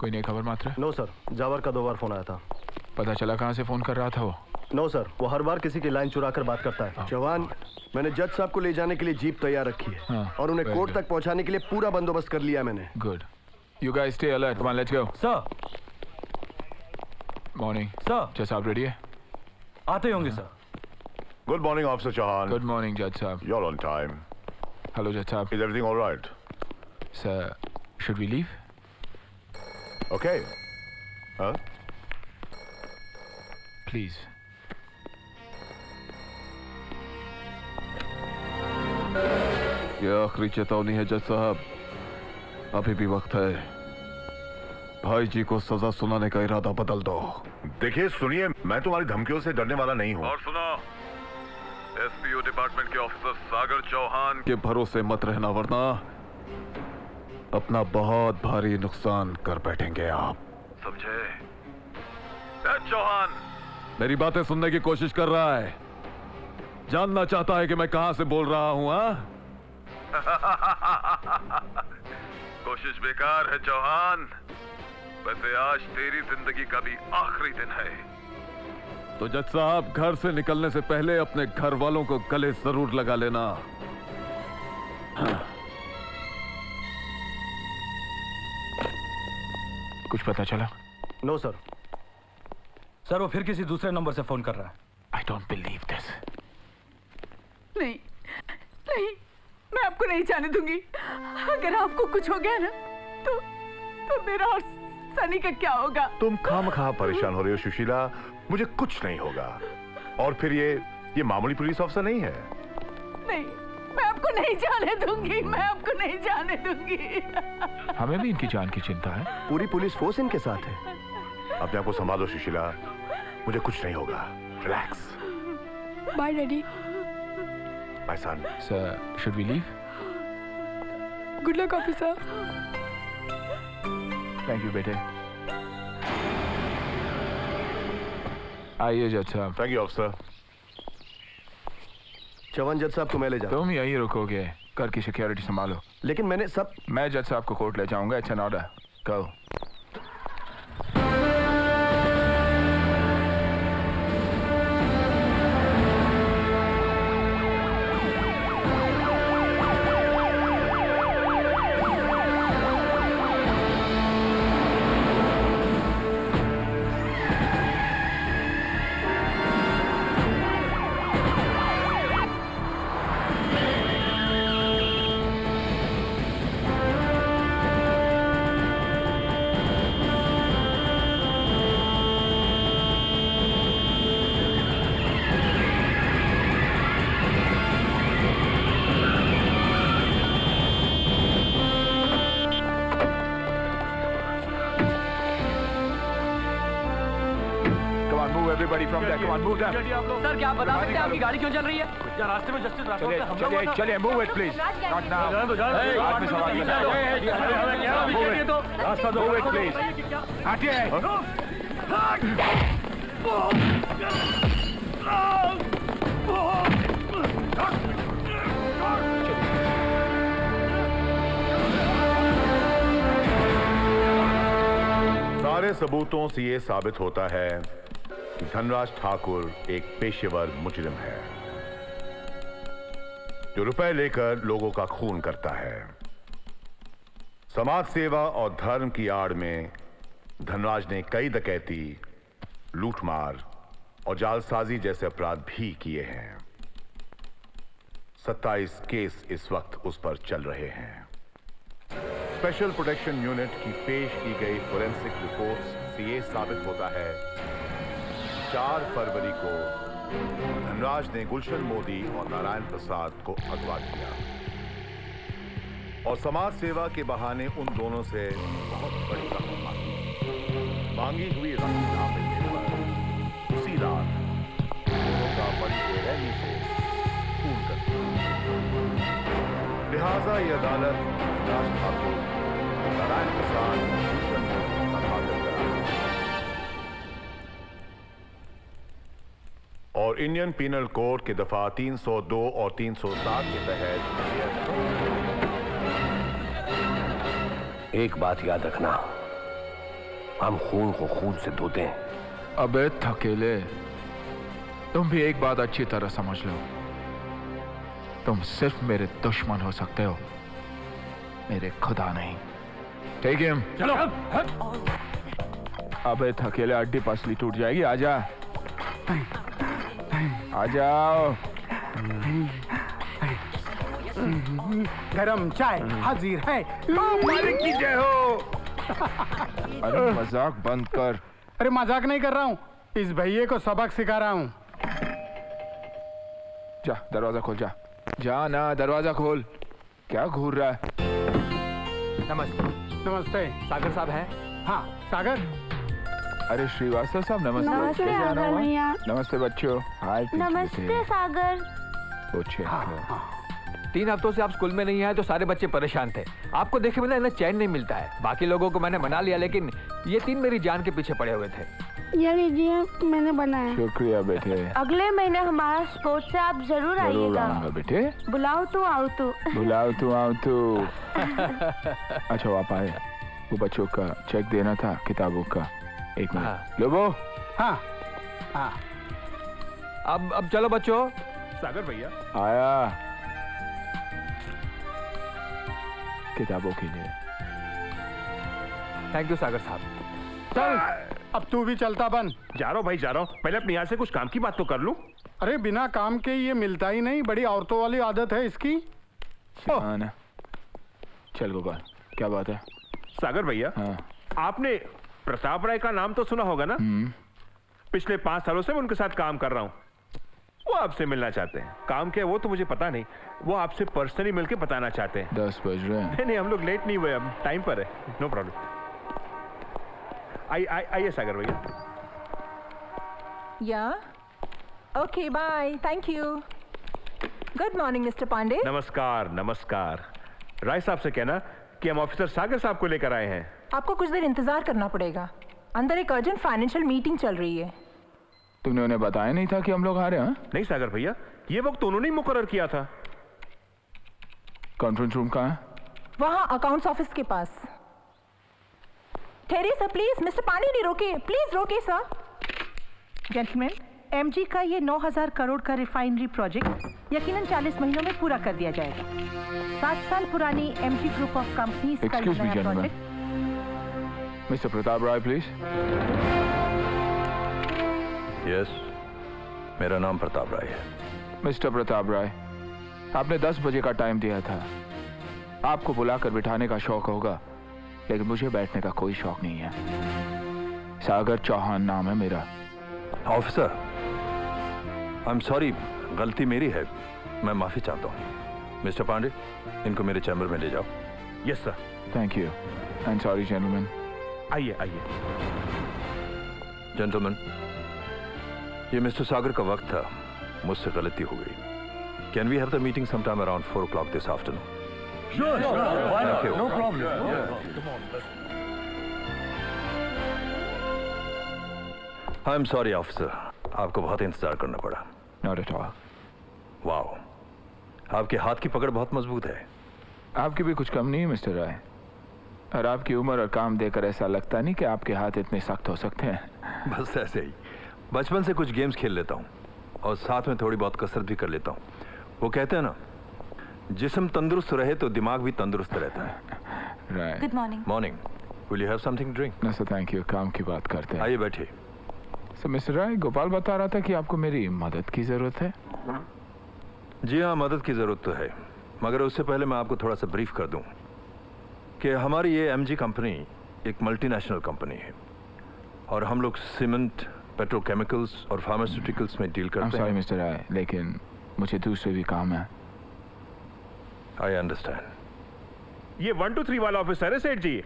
कोई नई खबर मात्र? नो सर, जावर का 2 बार फोन आया था। पता चला कहाँ से फोन कर रहा था वो? नो सर, वो हर बार किसी की लाइन चुरा कर बात करता है। जवान, मैंने जज साहब को ले जाने के लिए जीप तैयार रखी है और उन्हें कोर्ट तक पहुंचाने के लिए पूरा बंदोबस्त कर लिया मैंने। Good. You guys stay alert. Come on, let's go. Sir. Morning sir. जज साहब रेडी है? आते होंगे sir. Good morning, Officer Chauhan. Good morning, Judge Saab. You're on time. Hello, Judge Saab. Is everything all right? Sir, should we leave? Okay. Huh? Please. ये आखिरी चेतावनी है जज साहब, अभी भी वक्त है। भाई जी को सजा सुनाने का इरादा बदल दो। देखिए सुनिए, मैं तुम्हारी धमकियों से डरने वाला नहीं हूँ। और सुनो, एसपीओ डिपार्टमेंट के ऑफिसर सागर चौहान के भरोसे मत रहना, वरना अपना बहुत भारी नुकसान कर बैठेंगे आप, समझे? चौहान मेरी बातें सुनने की कोशिश कर रहा है, जानना चाहता है कि मैं कहां से बोल रहा हूं। कोशिश बेकार है चौहान। वैसे आज तेरी जिंदगी का भी आखिरी दिन है, तो जज साहब घर से निकलने से पहले अपने घर वालों को गले जरूर लगा लेना। कुछ पता चला? No sir. सर, वो फिर किसी दूसरे नंबर से फोन कर रहा है। I don't believe this. नहीं, नहीं, मैं आपको नहीं जाने दूंगी। अगर आपको कुछ हो गया ना, तो मेरा और सनी का क्या होगा? तुम खामखा परेशान हो रही हो सुशीला, मुझे कुछ नहीं होगा। और फिर ये मामूली पुलिस ऑफिसर नहीं है। नहीं, मैं आपको नहीं जाने दूंगी, मैं आपको नहीं जाने दूंगी। हमें भी इनकी जान की चिंता है। पूरी पुलिस फोर्स इनके साथ है। अपने आप को संभालो सुशीला, मुझे कुछ नहीं होगा। Relax. Bye daddy. My son. Sir, should we leave? Good luck officer. Thank you बेटे। आइए जज साहब। Thank you officer. चौहान, जज साहब को मैं ले जाऊं। तुम यहीं रुकोगे, घर की सिक्योरिटी संभालो। लेकिन मैंने सब। मैं जज साहब को कोर्ट ले जाऊंगा। It's an order. Go. Everybody from there, come on, move them. Sir, क्या आप बता सकते हैं आपकी गाड़ी क्यों चल रही है? क्या रास्ते में जस्टिस राठौर से हमला हुआ था? चलिए, move it please. Not now. बाद में सवाल करना। रास्ता दो, move it please. हटिए। सारे सबूतों से ये साबित होता है कि धनराज ठाकुर एक पेशेवर मुजरिम है, जो रुपए लेकर लोगों का खून करता है। समाज सेवा और धर्म की आड़ में धनराज ने कई डकैती, लूटमार और जालसाजी जैसे अपराध भी किए हैं। 27 केस इस वक्त उस पर चल रहे हैं। स्पेशल प्रोटेक्शन यूनिट की पेश की गई फोरेंसिक रिपोर्ट्स से ये साबित होता है 4 फरवरी को धनराज ने गुलशन मोदी और नारायण प्रसाद को अगवा किया और समाज सेवा के बहाने उन दोनों से बहुत बड़ी रकम मांगी हुई रकम ना मिलने पर उसी रात दोनों का बड़ी बेरहमी से खून कर दिया। लिहाजा ये अदालत धनराज ठाकुर, नारायण प्रसाद, गुलशन मोदी का कातिल करार और इंडियन पीनल कोड के दफा 302 और 307 के तहत एक बात याद रखना, हम खून को खून से धोते हैं। अबे थकेले, तुम भी एक बात अच्छी तरह समझ लो, तुम सिर्फ मेरे दुश्मन हो सकते हो, मेरे खुदा नहीं। ठीक है, चलो। अबे थकेले, अड्डी पसली टूट जाएगी। आजा, आ जाओ। गरम चाय हाजिर है। मालिक की जय हो। अरे मजाक बंद कर। अरे मजाक नहीं कर रहा हूँ, इस भैये को सबक सिखा रहा हूँ। जा दरवाजा खोल, जा जा ना, दरवाजा खोल। क्या घूर रहा है? नमस्ते। नमस्ते। सागर साहब हैं? हाँ सागर। अरे श्रीवास्तव साहब नमस्ते। नमस्ते कैसे आना सागर हुआ? भैया। नमस्ते बच्चों। हाय नमस्ते सागर। पूछे। 3 हफ्तों से आप स्कूल में नहीं आए तो सारे बच्चे परेशान थे। आपको देखे बिना इन्हें चैन नहीं मिलता है। बाकी लोगों को मैंने मना लिया, लेकिन ये 3 मेरी जान के पीछे पड़े हुए थे। ये लीजिए, मैंने बनाया। शुक्रिया बेटे। अगले महीने हमारा स्पोर्ट्स से आप जरूर जरूर आइएगा। आऊंगा बेटे। बुलाओ तो आओ तो। बुलाओ तो आओ तो। अच्छा आप आए, वो बच्चों का चेक देना था किताबों का। एक हाँ। मिनट लो वो। हाँ हाँ। अब चलो बच्चों। सागर भैया आया किताबों के लिए। थैंक यू सागर साहब। चल अब तू भी चलता बन। जा रहा हूँ भाई, जा रहा हूँ। पहले अपने यहाँ से कुछ काम की बात तो कर लूं। अरे बिना काम के ये मिलता ही नहीं, बड़ी औरतों वाली आदत है इसकी। ना चल गोपाल, क्या बात है? सागर भैया, हाँ। आपने प्रताप राय का नाम तो सुना होगा ना? पिछले 5 सालों से मैं उनके साथ काम कर रहा हूँ। वो आपसे मिलना चाहते हैं। काम क्या है वो तो मुझे पता नहीं, वो आपसे पर्सनली मिलके बताना चाहते हैं। 10 बज रहे हैं। नहीं, हम लोग लेट नहीं हुए, अब टाइम पर है। No problem. आइए सागर भैया। Yeah? Okay, bye. Thank you. Good morning, Mr. Pandey. नमस्कार नमस्कार। राय साहब से कहना कि हम ऑफिसर सागर साहब को लेकर आए हैं। आपको कुछ देर इंतजार करना पड़ेगा, अंदर एक अर्जेंट फाइनेंशियल मीटिंग चल रही है। तुमने उन्हें बताया नहीं था कि हम लोग आ रहे हैं? नहीं सागर भैया, ये वक्त उन्होंने ही मुकर्रर किया था। कॉन्फ्रेंस रूम कहाँ है? वहाँ अकाउंट्स ऑफिस के पास। ठहरिए सर प्लीज, मिस्टर पांडे नहीं रोके, प्लीज रोके सर। जेंटलमैन, एमजी का ये 9,000 करोड़ का रिफाइनरी प्रोजेक्ट यकीनन 40 महीनों में पूरा कर दिया जाएगा। 7 साल पुरानी एमजी ग्रुप ऑफ कंपनीज का ये Excuse me, नया gentlemen. Project. Mister Pratap Rai please. Yes, मेरा नाम प्रताप राय है। मिस्टर प्रताप राय, आपने 10 बजे का टाइम दिया था। आपको बुलाकर बिठाने का शौक होगा, लेकिन मुझे बैठने का कोई शौक नहीं है। सागर चौहान नाम है मेरा। ऑफिसर, आई एम सॉरी, गलती मेरी है, मैं माफी चाहता हूँ। मिस्टर पांडे, इनको मेरे चैम्बर में ले जाओ। Yes sir. Thank you and sorry gentleman. आइए आइए। जेंटलमैन, ये मिस्टर सागर का वक्त था, मुझसे गलती हो गई। Can we have the meeting sometime around 4 o'clock this afternoon? Sure, why not? No problem. I am sorry officer, आपको बहुत इंतजार करना पड़ा। Not at all. वाओ, आपके हाथ की पकड़ बहुत मजबूत है। आपकी भी कुछ कम नहीं है मिस्टर राय, और आपकी उम्र और काम देखकर ऐसा लगता नहीं कि आपके हाथ इतने सख्त हो सकते हैं। बस ऐसे ही, बचपन से कुछ गेम्स खेल लेता हूँ और साथ में थोड़ी बहुत कसरत भी कर लेता हूँ। वो कहते हैं ना, जिस्म तंदुरुस्त रहे तो दिमाग भी तंदुरुस्त रहता है। Right. Good morning. Morning, will you have something drink? No sir thank you, काम की बात करते हैं। आइए बैठिए। सर मिस्टर राय, गोपाल बता रहा था कि आपको मेरी मदद की जरूरत है। जी हाँ, मदद की जरूरत तो है, मगर उससे पहले मैं आपको थोड़ा सा ब्रीफ कर दूं कि हमारी ये एमजी कंपनी एक मल्टीनेशनल कंपनी है और हम लोग सीमेंट, पेट्रोकेमिकल्स और फार्मास्यूटिकल्स में डील करते हैं। सॉरी मिस्टर राय, लेकिन मुझे दूसरे भी काम है। I understand. ये 1 2 3 वाला ऑफिसर है सेठ जी।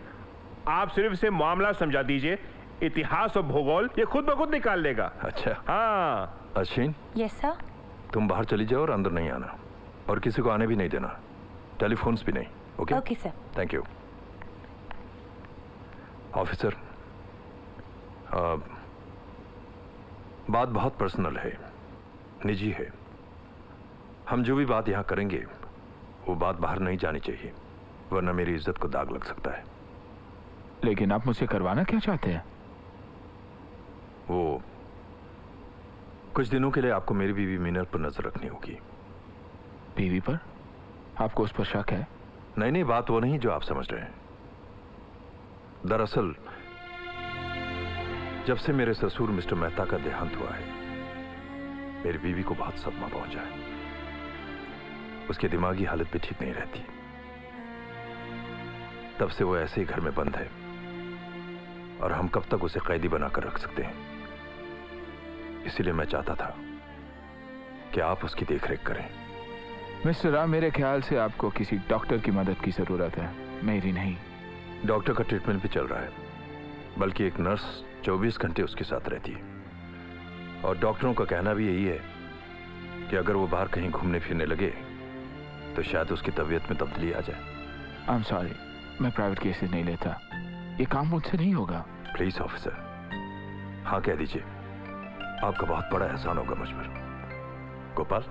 आप सिर्फ इसे मामला समझा दीजिए, इतिहास और भूगोल ये खुद ब खुद निकाल लेगा। अच्छा। हाँ। Ashwin, yes sir. तुम बाहर चली जाओ और अंदर नहीं आना, और किसी को आने भी नहीं देना, टेलीफोन्स भी नहीं। Okay? Okay sir. Thank you. Officer, बात बहुत पर्सनल है, निजी है। हम जो भी बात यहाँ करेंगे वो बात बाहर नहीं जानी चाहिए, वरना मेरी इज्जत को दाग लग सकता है। लेकिन आप मुझसे करवाना क्या चाहते हैं? वो कुछ दिनों के लिए आपको मेरी बीवी मीनल पर नजर रखनी होगी। बीवी पर? आपको उस पर शक है? नहीं नहीं, बात वो नहीं जो आप समझ रहे हैं। दरअसल जब से मेरे ससुर मिस्टर मेहता का देहांत हुआ है, मेरी बीवी को बहुत सदमा पहुंचा है। उसकी दिमागी हालत भी ठीक नहीं रहती। तब से वो ऐसे ही घर में बंद है और हम कब तक उसे कैदी बनाकर रख सकते हैं। इसीलिए मैं चाहता था कि आप उसकी देखरेख करें। मिस्टर राव, मेरे ख्याल से आपको किसी डॉक्टर की मदद की जरूरत है, मेरी नहीं। डॉक्टर का ट्रीटमेंट भी चल रहा है, बल्कि एक नर्स 24 घंटे उसके साथ रहती है। और डॉक्टरों का कहना भी यही है कि अगर वो बाहर कहीं घूमने फिरने लगे तो शायद उसकी तबीयत में तब्दीली आ जाए। आई एम सॉरी, मैं प्राइवेट केसेस नहीं लेता। ये काम मुझसे नहीं होगा। प्लीज ऑफिसर, हाँ कह दीजिए। आपका बहुत बड़ा एहसान होगा मुझ पर। गोपाल,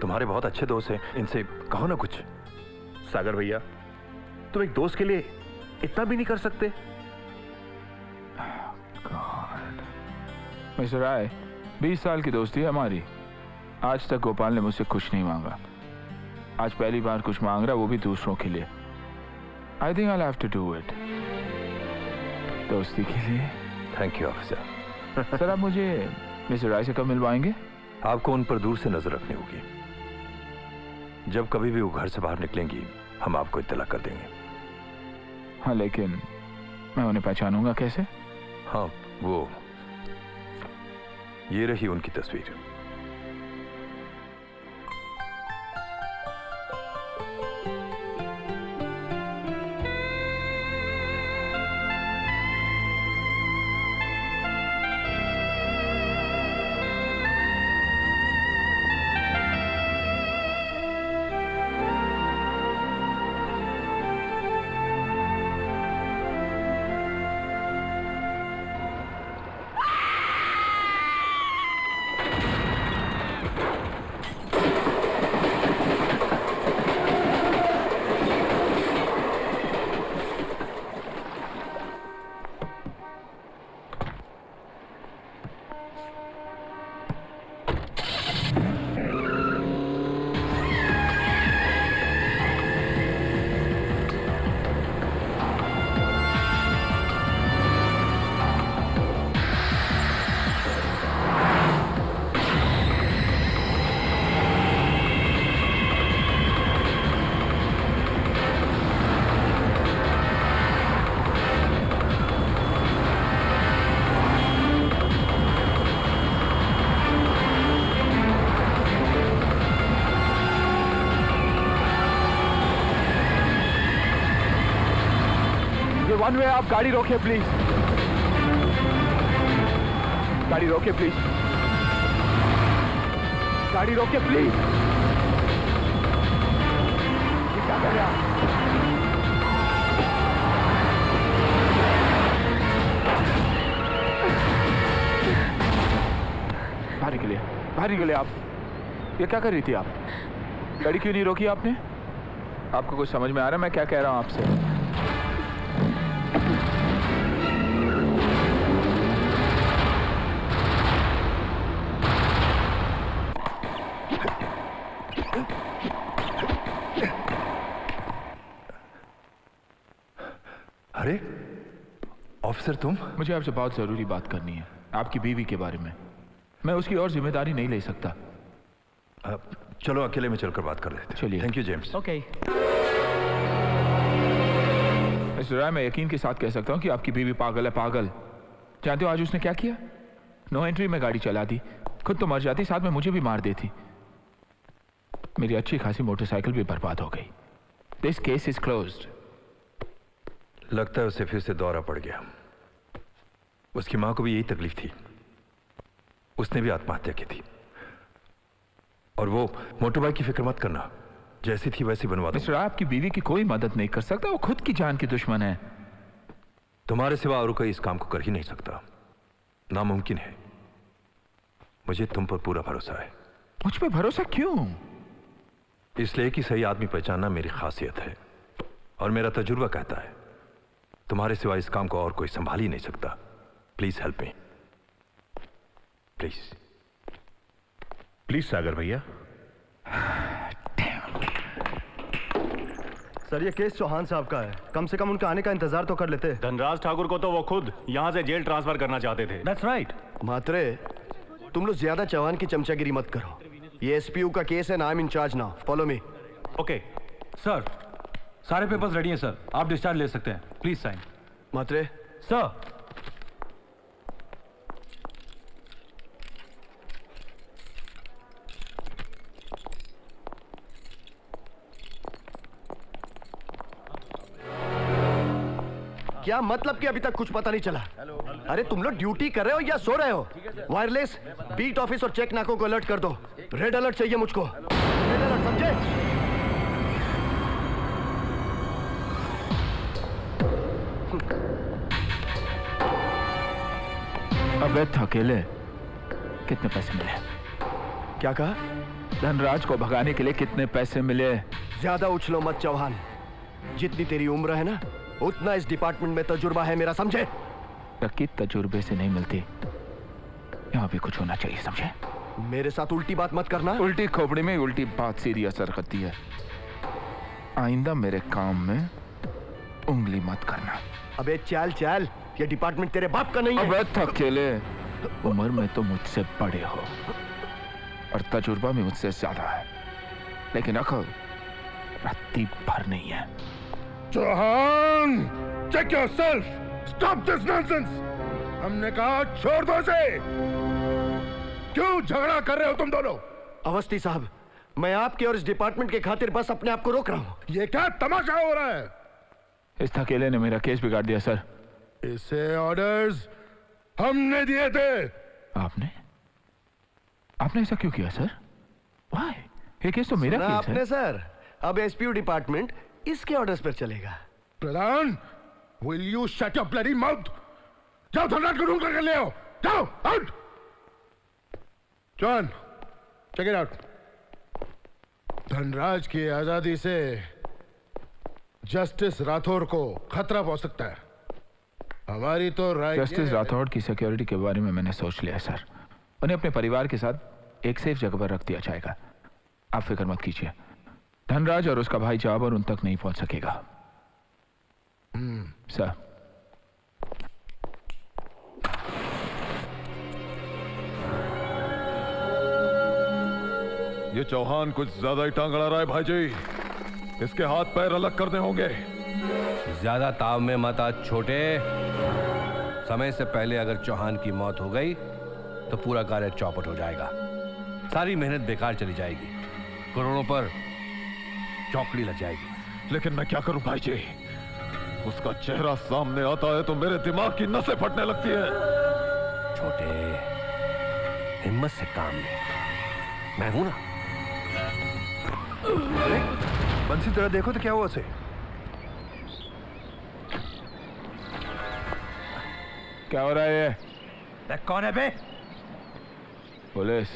तुम्हारे बहुत अच्छे दोस्त हैं, इनसे कहो ना कुछ। सागर भैया, तुम एक दोस्त के लिए इतना भी नहीं कर सकते? मिस्टर राय, 20 साल की दोस्ती है हमारी। आज तक गोपाल ने मुझसे कुछ नहीं मांगा। आज पहली बार कुछ मांग रहा, वो भी दूसरों के लिए। I think I have to do it, दोस्ती के लिए। Thank you officer. सर, आप मुझे मिस्टर राय से कब मिलवाएंगे? आपको उन पर दूर से नजर रखनी होगी। जब कभी भी वो घर से बाहर निकलेंगी, हम आपको इत्तला कर देंगे। हाँ, लेकिन मैं उन्हें पहचानूंगा कैसे? हाँ, वो ये रही उनकी तस्वीर। वन वे, आप गाड़ी रोकिए प्लीज। गाड़ी रोकिए प्लीज। गाड़ी रोकिए प्लीज। क्या कर रहे हैं आप? बाहर निकलिए, बाहर निकलिए आप। ये क्या कर रही थी आप? गाड़ी क्यों नहीं रोकी आपने? आपको कुछ समझ में आ रहा है मैं क्या कह रहा हूं आपसे? अरे ऑफिसर, तुम? मुझे आपसे बहुत जरूरी बात करनी है, आपकी बीवी के बारे में। मैं उसकी और जिम्मेदारी नहीं ले सकता। चलो अकेले में चलकर बात कर लेते हैं। चलिए। Thank you James. Okay. Mister Rai, मैं यकीन के साथ कह सकता हूँ कि आपकी बीवी पागल है, पागल। जानते हो आज उसने क्या किया? नो एंट्री में गाड़ी चला दी, खुद तो मर जाती, साथ में मुझे भी मार देती। मेरी अच्छी खासी मोटरसाइकिल भी बर्बाद हो गई। This case is closed. लगता है उसे फिर से दौरा पड़ गया। उसकी मां को भी यही तकलीफ थी, उसने भी आत्महत्या की थी। और वो मोटरबाइक की फिक्र मत करना, जैसी थी वैसी बनवा दूंगा। मिस्टर, आपकी बीवी की कोई मदद नहीं कर सकता, वो खुद की जान की दुश्मन है। तुम्हारे सिवा और कोई इस काम को कर ही नहीं सकता, नामुमकिन है। मुझे तुम पर पूरा भरोसा है। मुझ पर भरोसा क्यों? इसलिए कि सही आदमी पहचानना मेरी खासियत है और मेरा तजुर्बा कहता है तुम्हारे सिवा इस काम को और कोई संभाल ही नहीं सकता। Please help me, please. Please Sagar भैया। सर ये केस चौहान साहब का है, कम से कम उनका आने का इंतजार तो कर लेते। धनराज ठाकुर को तो वो खुद यहाँ से जेल ट्रांसफर करना चाहते थे। That's right। मात्रे, तुम लोग ज्यादा चौहान की चमचागिरी मत करो। ये एसपीयू का केस है ना, I am in charge now, follow me. Okay sir, सारे पेपर्स रेडी हैं सर, आप डिस्चार्ज ले सकते हैं। Please sign. मात्रे। सर। क्या मतलब कि अभी तक कुछ पता नहीं चला? अरे तुम लोग ड्यूटी कर रहे हो या सो रहे हो? वायरलेस, बीट ऑफिस और चेक नाकों को अलर्ट कर दो। रेड अलर्ट चाहिए मुझको, रेड अलर्ट, समझे? अबे थकेले, कितने पैसे मिले? क्या कहा? धनराज को भगाने के लिए कितने पैसे मिले? ज्यादा उछलो मत चौहान, जितनी तेरी उम्र है ना उतना इस डिपार्टमेंट में तजुर्बा है मेरा, समझे? तरक्की तजुर्बे से नहीं मिलती, यहाँ भी कुछ होना चाहिए, समझे? मेरे साथ उल्टी बात मत करना। उल्टी खोपड़ी में उल्टी बात सीधी असर करती है। आइंदा मेरे काम में उंगली मत करना। अबे चल चल, ये डिपार्टमेंट तेरे बाप का नहीं है। अबे थकेले, उम्र में तो मुझसे बड़े हो और तजुर्बा में मुझसे ज्यादा है, लेकिन अकल रत्ती भर नहीं है। Chauhan, check yourself! Stop this nonsense! हमने कहा छोड़ दो इसे! क्यों झगड़ा कर रहे हो तुम दोनों? अवस्थी साहब, मैं आपके और इस डिपार्टमेंट के खातिर बस अपने आप को रोक रहा हूँ। ये क्या तमाशा हो रहा है? इस थकेले ने मेरा केस बिगाड़ दिया सर। इसे ऑर्डर्स हमने दिए थे। आपने? आपने ऐसा क्यों किया सर? Why? ये केस तो मेरा केस है। आपने सर, अब एसपीयू डिपार्टमेंट इसके ऑर्डर्स पर चलेगा। प्रधान, will you shut your bloody mouth? जाओ धनराज को ढूंढ कर ले आओ, जाओ, out. John, check it out. Dhanraj की आजादी से जस्टिस राठौर को खतरा पहुंच सकता है। हमारी तो राय। जस्टिस राठौर की सिक्योरिटी के बारे में मैंने सोच लिया सर। उन्हें अपने परिवार के साथ एक सेफ जगह पर रख दिया जाएगा। आप फिक्र मत कीजिए, धनराज और उसका भाई जाबर उन तक नहीं पहुंच सकेगा। सर। ये चौहान कुछ ज्यादा ही टांग अड़ा रहा है भाईजी, इसके हाथ पैर अलग करने होंगे। ज्यादा ताव में मत आ छोटे। समय से पहले अगर चौहान की मौत हो गई तो पूरा कार्य चौपट हो जाएगा, सारी मेहनत बेकार चली जाएगी, करोड़ों पर चौकड़ी लग जाएगी। लेकिन मैं क्या करूं भाई जी, उसका चेहरा सामने आता है तो मेरे दिमाग की नसें फटने लगती है। छोटे, हिम्मत से काम ले, मैं हूं ना। बंसी तरह देखो तो क्या हुआ उसे? क्या हो रहा है ये? कौन है बे? पुलिस।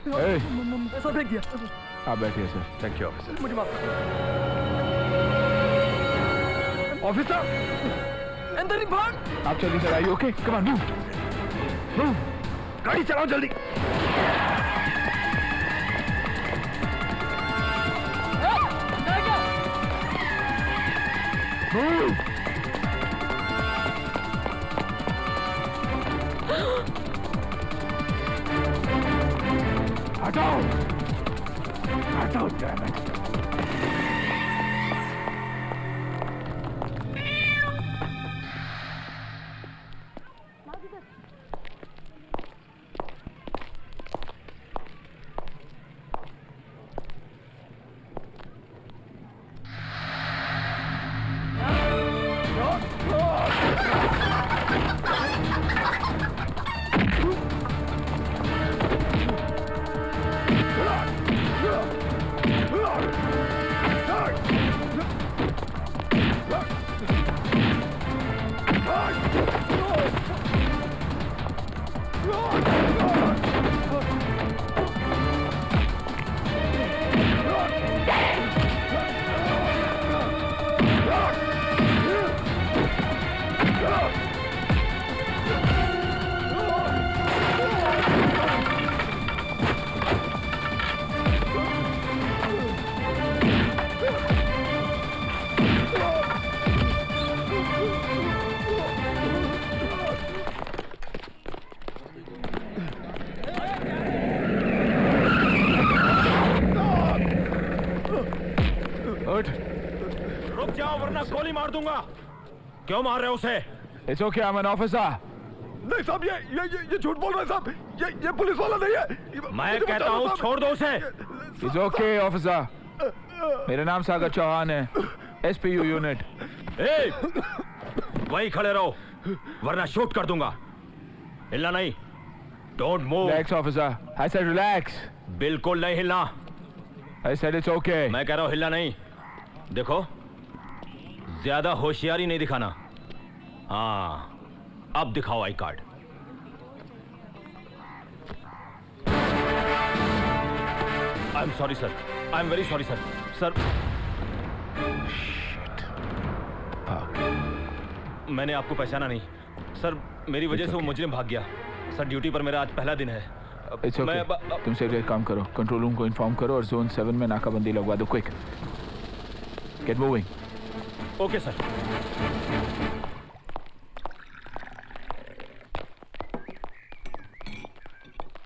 ऐसा फेंक दिया। आप बैठिए सर। Thank you officer. मुझे माफ ऑफिसर, अंदर भाग। आप जल्दी से आइए। Okay, come on, move. गाड़ी चलाओ जल्दी। हटाओ, हटाओ, डैम इट। गोली मार दूंगा। क्यों मार रहे हो उसे? It's okay, I'm an officer. नहीं साहब, ये झूठ बोल रहे हैं साहब। ये पुलिस वाला नहीं है। मैं कहता हूँ छोड़ दो उसे। It's okay, officer. मेरा नाम सागर चौहान है, SPU यूनिट। वहीं खड़े रहो वरना शूट कर दूंगा। हिलना नहीं। Don't move. Relax, officer. I said relax. बिल्कुल नहीं हिलना। I said it's okay. मैं कह रहा हूँ हिलना नहीं। देखो, ज्यादा होशियारी नहीं दिखाना। हाँ, अब दिखाओ I card. I am sorry sir, I am very sorry sir. Sir, मैंने आपको पहचाना नहीं सर। मेरी वजह से वो मुजरिम भाग गया सर। ड्यूटी पर मेरा आज पहला दिन है। It's okay. तुम एक काम करो, कंट्रोल रूम को इन्फॉर्म करो और जोन 7 में नाकाबंदी लगवा दो। Quick, get moving. Okay sir.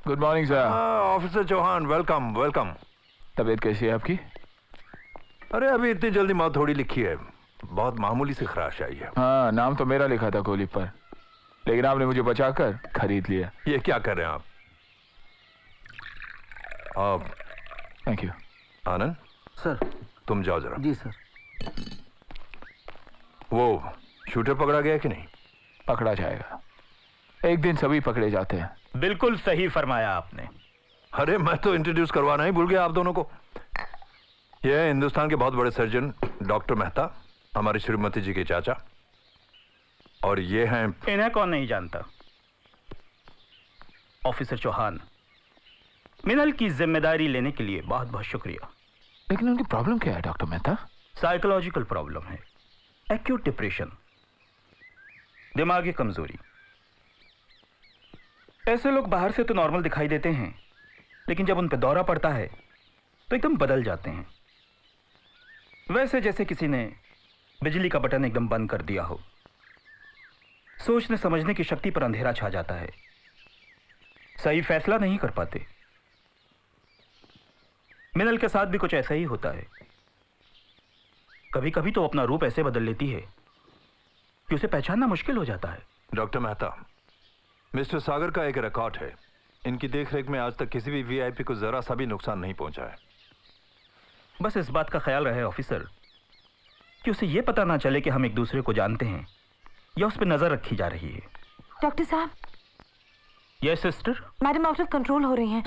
Good morning sir. Officer Chauhan, welcome welcome. तबीयत कैसी है आपकी? अरे अभी इतनी जल्दी मौत थोड़ी लिखी है, बहुत मामूली सी खराश आई है। हाँ, नाम तो मेरा लिखा था गोली पर, लेकिन आपने मुझे बचाकर खरीद लिया। ये क्या कर रहे हैं आप? Thank you. आनंद सर, तुम जाओ जरा। जी सर। वो शूटर पकड़ा गया कि नहीं? पकड़ा जाएगा, एक दिन सभी पकड़े जाते हैं। बिल्कुल सही फरमाया आपने। अरे मैं तो इंट्रोड्यूस करवाना ही भूल गया आप दोनों को। यह है हिंदुस्तान के बहुत बड़े सर्जन डॉक्टर मेहता, हमारी श्रीमती जी के चाचा। और ये हैं, इन्हें कौन नहीं जानता, ऑफिसर चौहान। मिनल की जिम्मेदारी लेने के लिए बहुत बहुत शुक्रिया। लेकिन उनकी प्रॉब्लम क्या है डॉक्टर मेहता? साइकोलॉजिकल प्रॉब्लम है, एक्यूट डिप्रेशन, दिमागी कमजोरी। ऐसे लोग बाहर से तो नॉर्मल दिखाई देते हैं, लेकिन जब उन पर दौरा पड़ता है तो एकदम बदल जाते हैं। वैसे जैसे किसी ने बिजली का बटन एकदम बंद कर दिया हो। सोचने समझने की शक्ति पर अंधेरा छा जाता है, सही फैसला नहीं कर पाते। मिनल के साथ भी कुछ ऐसा ही होता है। कभी कभी तो अपना रूप ऐसे बदल लेती है कि उसे पहचानना मुश्किल हो जाता है। डॉक्टर मेहता, मिस्टर सागर का एक रिकॉर्ड है, इनकी देखरेख में आज तक किसी भी वीआईपी को जरा सा भी नुकसान नहीं पहुंचा है। बस इस बात का ख्याल रहे ऑफिसर कि उसे यह पता ना चले कि हम एक दूसरे को जानते हैं या उस पर नजर रखी जा रही है। डॉक्टर साहब। Yes sister. Madam out of control हो रही हैं,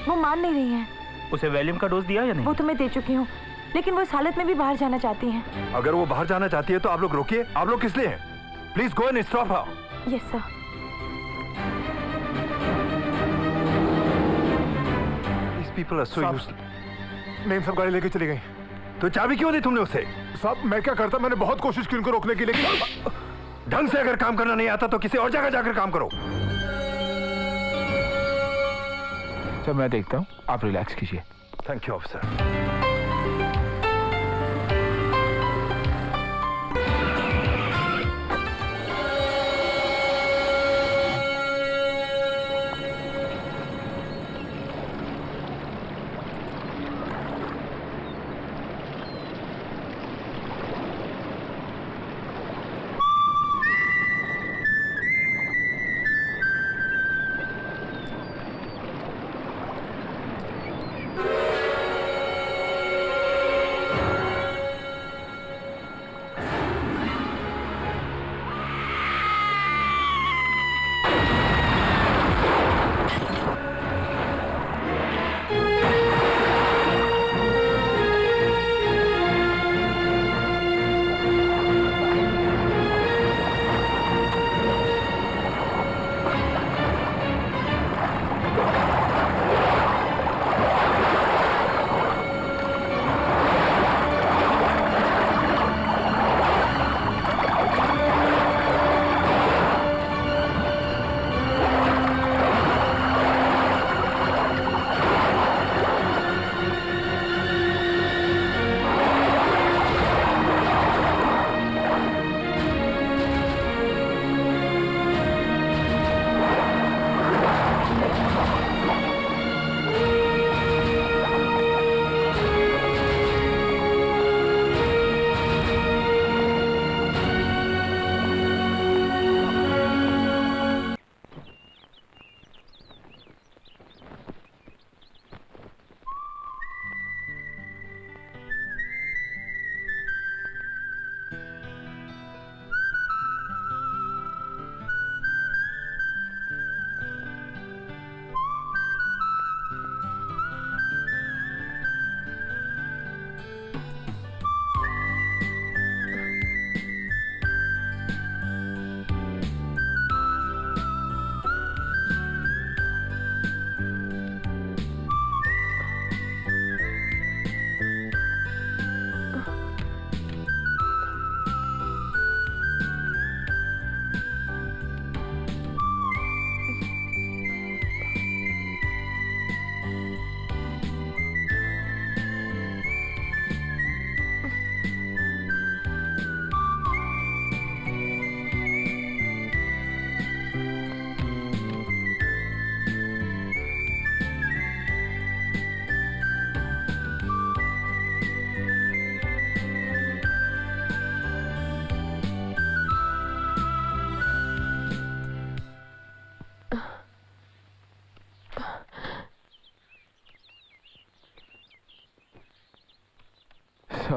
वो मान नहीं रही हैं। उसे वैल्यूम का डोज दिया या नहीं? वो तो मैं दे चुकी हूँ, लेकिन वो इस हालत में भी बाहर जाना चाहती हैं। अगर वो बाहर जाना चाहती है तो आप लोग रोकिए। आप लोग किस लिए हैं? Please go and stop her. Yes sir. People are so useless. नहीं, सब गाड़ी लेके चली गई। तो चाबी क्यों दी तुमने उसे? साहब मैं क्या करता, मैंने बहुत कोशिश की उनको रोकने की, लेकिन ढंग से अगर काम करना नहीं आता तो किसी और जगह जाकर काम करो। सर मैं देखता हूँ, आप रिलैक्स कीजिए। Thank you officer.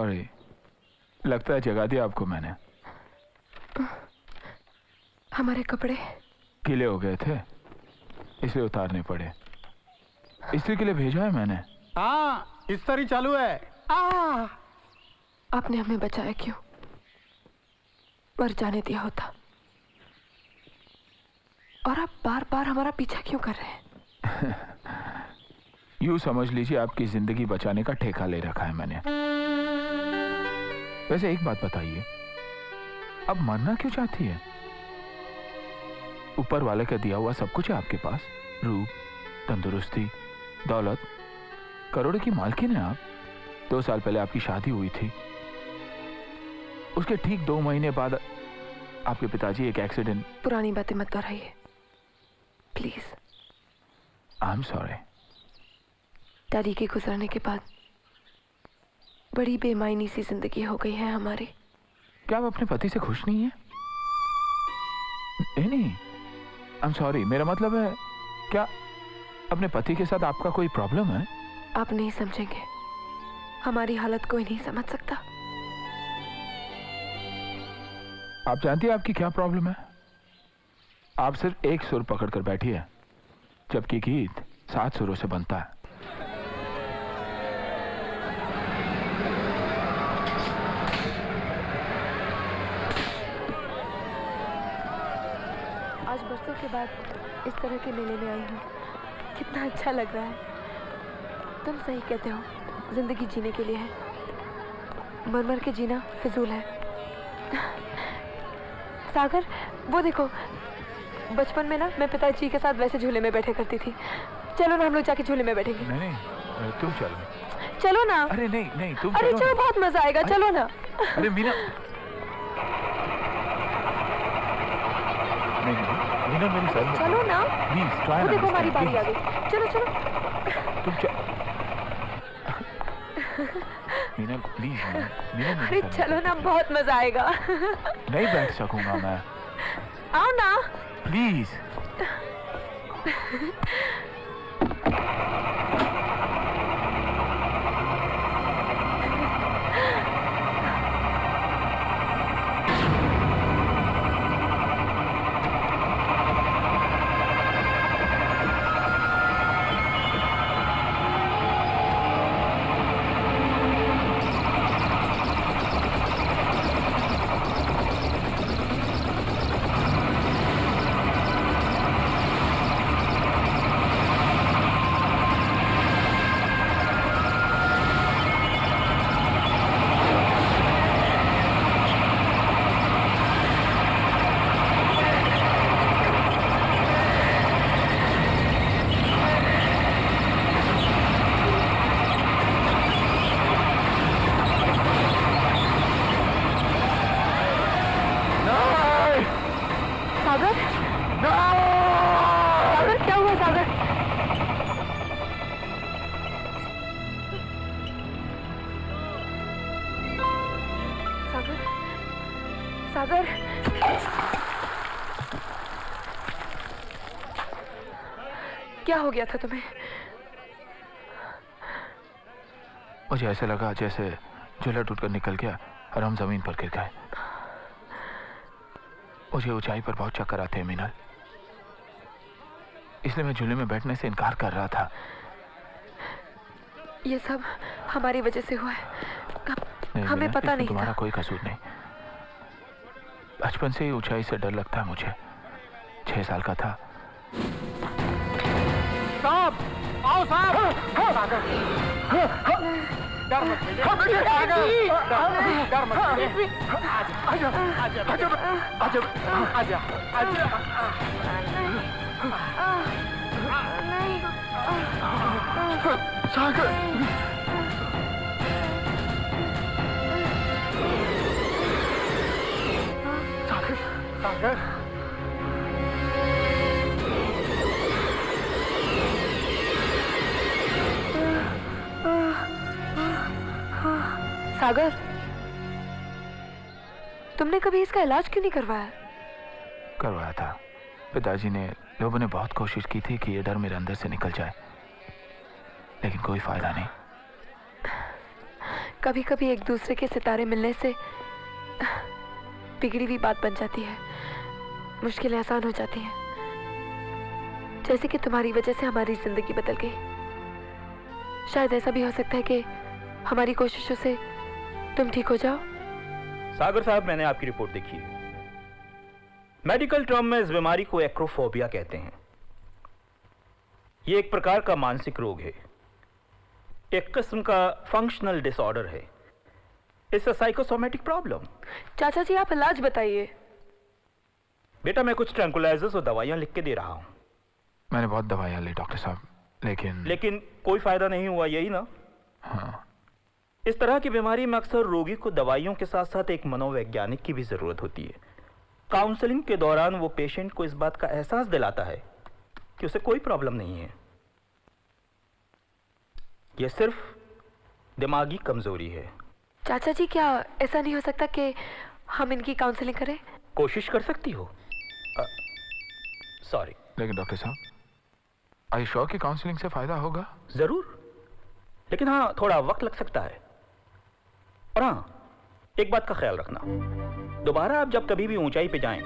सॉरी, लगता है जगा दिया आपको मैंने। हमारे कपड़े गीले हो गए थे इसलिए उतारने पड़े। इस्त्री के लिए भेजा है मैंने। हाँ, इस्त्री चालू है। आपने हमें बचाया क्यों? मर जाने दिया होता। और आप बार बार हमारा पीछा क्यों कर रहे हैं? यूं समझ लीजिए आपकी जिंदगी बचाने का ठेका ले रखा है मैंने। वैसे एक बात बताइए, अब मरना क्यों चाहती है? ऊपर वाले का दिया हुआ सब कुछ है आपके पास, रूप, तंदुरुस्ती, दौलत, करोड़ों की मालकिन है आप। 2 साल पहले आपकी शादी हुई थी, उसके ठीक 2 महीने बाद आपके पिताजी एक एक्सीडेंट। पुरानी बातें मत दोहराइए please. I am sorry. Daddy के गुजरने के बाद बड़ी बेमायनी सी जिंदगी हो गई है हमारी। क्या आप अपने पति से खुश नहीं है? नहीं, आई एम सॉरी, मेरा मतलब है क्या अपने पति के साथ आपका कोई प्रॉब्लम है? आप नहीं समझेंगे, हमारी हालत कोई नहीं समझ सकता। आप जानती हैं आपकी क्या प्रॉब्लम है? आप सिर्फ एक सुर पकड़कर बैठी है, जबकि गीत 7 सुरों से बनता है। आज बरसों के बाद इस तरह के मेले में आई हूँ, कितना अच्छा लग रहा है। तुम सही कहते हो, जिंदगी जीने के लिए है, मर मर के जीना फिजूल है। सागर, वो देखो, बचपन में ना मैं पिताजी के साथ वैसे झूले में बैठे करती थी। चलो ना हम लोग जाके झूले में बैठेंगे। नहीं, तुम चलो। चलो ना। अरे नहीं, तुम अरे चलो, बहुत मजा आएगा। चलो ना। अरे मीना, मीना मेरी सर। चलो ना। Please try. वो देखो हमारी बारी आ गई। चलो चलो। तुम मीना प्लीज। मीना अरे चलो ना, बहुत मजा आएगा। नहीं बैठ सकूंगा मैं। आओ ना प्लीज। सागर, क्या हो गया था तुम्हें? मुझे ऐसे लगा जैसे झूला टूटकर निकल गया और हम जमीन पर गिर गए। मुझे ऊंचाई पर बहुत चक्कर आते हैं मीनल, इसलिए मैं झूले में बैठने से इनकार कर रहा था। ये सब हमारी वजह से हुआ है। हमें पता नहीं तुम्हारा था। कोई कसूर नहीं। बचपन से ही ऊंचाई से डर लगता है मुझे। 6 साल का था। साहब, आओ साहब। डर मत कीजिए। डर मत कीजिए। आजा, आजा, आजा, आजा, आजा, आजा। नहीं। सागर। सागर, सागर। सागर, तुमने कभी इसका इलाज क्यों नहीं करवाया? करवाया था। पिताजी ने, लोगों ने बहुत कोशिश की थी कि ये डर मेरे अंदर से निकल जाए, लेकिन कोई फायदा नहीं। कभी कभी एक दूसरे के सितारे मिलने से बिगड़ी हुई बात बन जाती है, मुश्किलें आसान हो जाती हैं। जैसे कि तुम्हारी वजह से हमारी जिंदगी बदल गई। शायद ऐसा भी हो सकता है कि हमारी कोशिशों से तुम ठीक हो जाओ। सागर साहब, मैंने आपकी रिपोर्ट देखी है। मेडिकल टर्म में इस बीमारी को एक्रोफोबिया कहते हैं। ये एक प्रकार का मानसिक रोग है, एक किस्म का फंक्शनल डिसऑर्डर है। It's a psychosomatic problem. चाचा जी, आप इलाज बताइए। बेटा, मैं कुछ ट्रैंकुलाइजर्स और दवाइयां लिख के दे रहा हूं। मैंने बहुत दवाइयां ली डॉक्टर साहब, लेकिन कोई फायदा नहीं हुआ, यही ना? हाँ। इस तरह की बीमारी में अक्सर रोगी को दवाइयों के साथ साथ एक मनोवैज्ञानिक की भी जरूरत होती है। काउंसलिंग के दौरान वो पेशेंट को इस बात का एहसास दिलाता है कि उसे कोई प्रॉब्लम नहीं है, यह सिर्फ दिमागी कमजोरी है। चाचा जी, क्या ऐसा नहीं हो सकता कि हम इनकी काउंसलिंग करें? कोशिश कर सकती हो। सॉरी। लेकिन डॉक्टर साहब, आई श्योर कि काउंसलिंग से फायदा होगा? जरूर, लेकिन हाँ, थोड़ा वक्त लग सकता है। और हाँ, एक बात का ख्याल रखना, दोबारा आप जब कभी भी ऊंचाई पे जाएं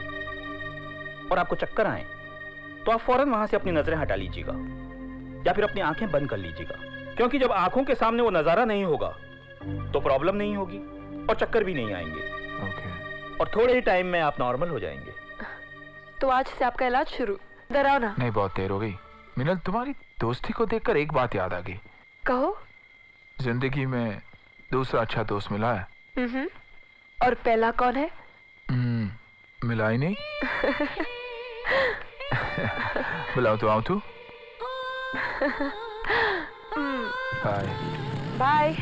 और आपको चक्कर आए तो आप फौरन वहां से अपनी नजरें हटा लीजिएगा या फिर अपनी आंखें बंद कर लीजिएगा, क्योंकि जब आंखों के सामने वो नजारा नहीं होगा तो प्रॉब्लम नहीं होगी और चक्कर भी नहीं आएंगे। और थोड़े ही टाइम में आप नॉर्मल हो जाएंगे। तो आज से आपका इलाज शुरू। डराओ ना। नहीं, बहुत देर हो गई। मिनल, तुम्हारी दोस्ती को देखकर एक बात याद आ गई। कहो। जिंदगी में दूसरा अच्छा दोस्त मिला है। और पहला कौन है? मिला ही नहीं। बुलाओ तो आऊं तू। Bye bye.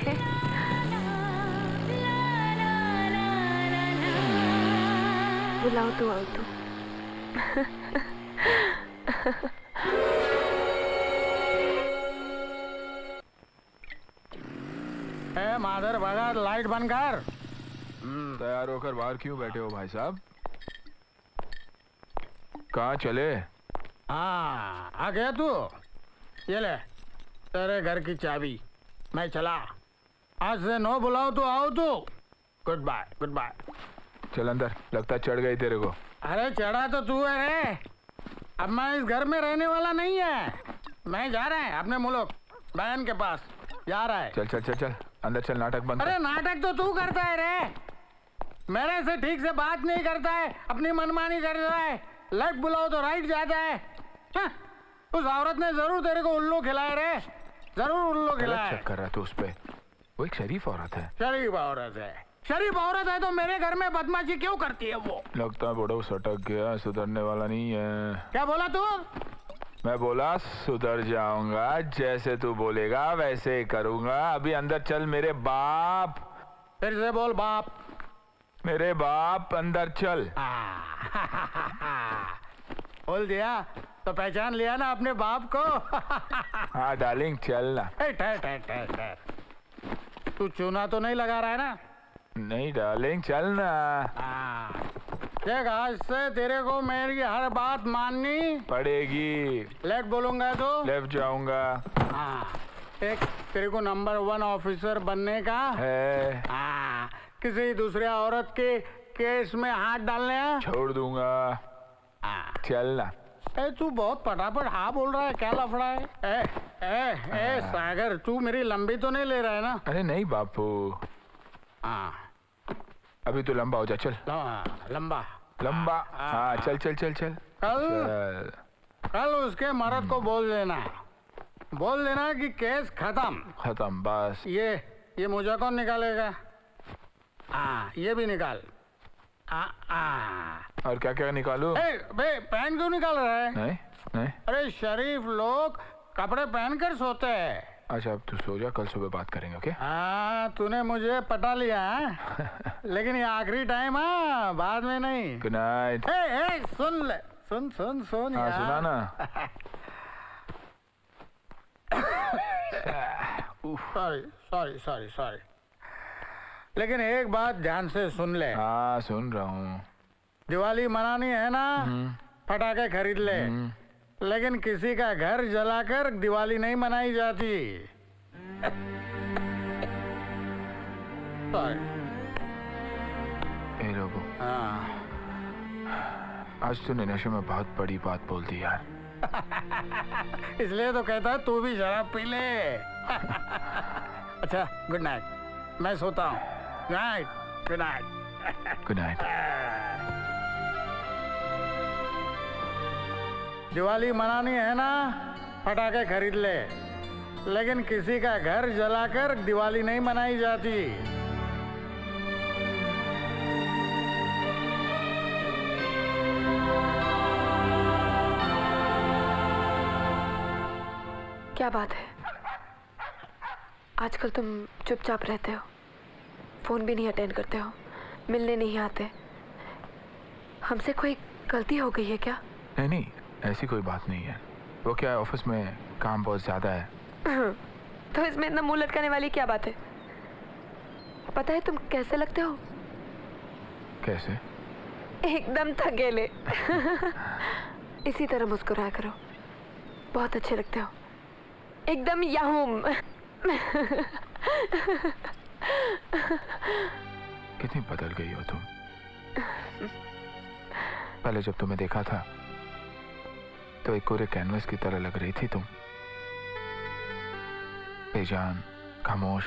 बुलाओ तो आओ तो। माधर भगत, लाइट बंद कर। तैयार होकर बाहर क्यों बैठे हो भाई साहब? कहाँ चले? हाँ, आ गया तू? ये ले तेरे घर की चाबी। मैं चला। आज से नो बुलाओ तो आओ तू। Goodbye, goodbye. चल अंदर, लगता चढ़ गई तेरे को। अरे चढ़ा तो तू है रे। अब मैं इस घर में रहने वाला नहीं है। मैं जा रहा है अपने मुल्क, बहन के पास जा रहा है। चल चल चल चल अंदर चल, नाटक बंद कर। अरे नाटक तो तू करता है रे। मेरे से ठीक से बात नहीं करता है, अपनी मनमानी करता है। लेफ्ट बुलाओ तो राइट जाता है। हाँ, उस औरत ने जरूर तेरे को उल्लू खिलाया रे, जरूर उल्लू खिलाया। चेक कर रहा तू उस पे। वो एक शरीफ औरत है। शरीफ औरत है? शरीफ औरत है तो मेरे घर में बदमाशी क्यों करती है वो? लगता है बड़ा सटक गया, सुधरने वाला नहीं है। क्या बोला तू? मैं बोला सुधर जाऊंगा, जैसे तू बोलेगा वैसे ही करूंगा। अभी अंदर चल मेरे बाप। फिर से बोल बाप। मेरे बाप, अंदर चल। बोल दिया तो पहचान लिया ना अपने बाप को। हाँ डार्लिंग, चल ना। ठहर ठहर ठहर, तू चूना तो नहीं लगा रहा है ना? नहीं डार्लिंग, चल ना। देख, आज से तेरे को मेरी हर बात माननी पड़ेगी। लेफ्ट बोलूंगा तो लेफ्ट जाऊंगा। एक तेरे को नंबर 1 ऑफिसर बनने का है। किसी दूसरे औरत के केस में हाथ डालने छोड़ दूंगा। चल ना। तू बहुत पटापट हाँ बोल रहा है, क्या लफड़ा है? ए सागर, तू मेरी लंबी तो नहीं ले रहा है ना? अरे नहीं बापू। अभी तो लंबा हो जा, चल। लंबा लंबा। हाँ चल चल चल चल। कल उसके मर्द को बोल देना कि केस खत्म बस। ये मुझे कौन निकालेगा? ये भी निकाल। और क्या क्या निकालू? पैन क्यों निकाल रहा है? नहीं। अरे शरीफ लोग कपड़े पहन कर सोते हैं। अच्छा, अब तू सो जा, कल सुबह बात करेंगे, ओके? तूने मुझे पटा लिया है। लेकिन ये आखिरी टाइम है, बाद में नहीं। Good night. सुन ले, सुन सुन सुन। हाँ सुना ना। सॉरी। लेकिन एक बात ध्यान से सुन ले। हाँ सुन रहा हूँ। दिवाली मनानी है ना, पटाखे खरीद ले। लेकिन किसी का घर जलाकर दिवाली नहीं मनाई जाती। ए लोगो, आज तूने नशे में बहुत बड़ी बात बोल दी यार। इसलिए तो कहता है तू भी शराब पी ले। अच्छा, गुड नाइट, मैं सोता हूँ। Good night, good night, good night. Diwali मनानी है ना, पटाखे खरीद ले, लेकिन किसी का घर जलाकर दिवाली नहीं मनाई जाती। क्या बात है, आजकल तुम चुपचाप रहते हो, फोन भी नहीं अटेंड करते हो, मिलने नहीं आते। हमसे कोई गलती हो गई है क्या? नहीं, ऐसी कोई बात नहीं है। वो क्या है, ऑफिस में काम बहुत ज्यादा है। तो इसमें इतना मुंह लटकाने वाली क्या बात है? पता है तुम कैसे लगते हो? कैसे? एकदम थकेले। इसी तरह मुस्कुराया करो, बहुत अच्छे लगते हो, एकदम याहूम। कितनी बदल गई हो तुम। पहले जब तुम्हें देखा था तो एक कोरे कैनवस की तरह लग रही थी तुम, बेजान, खामोश।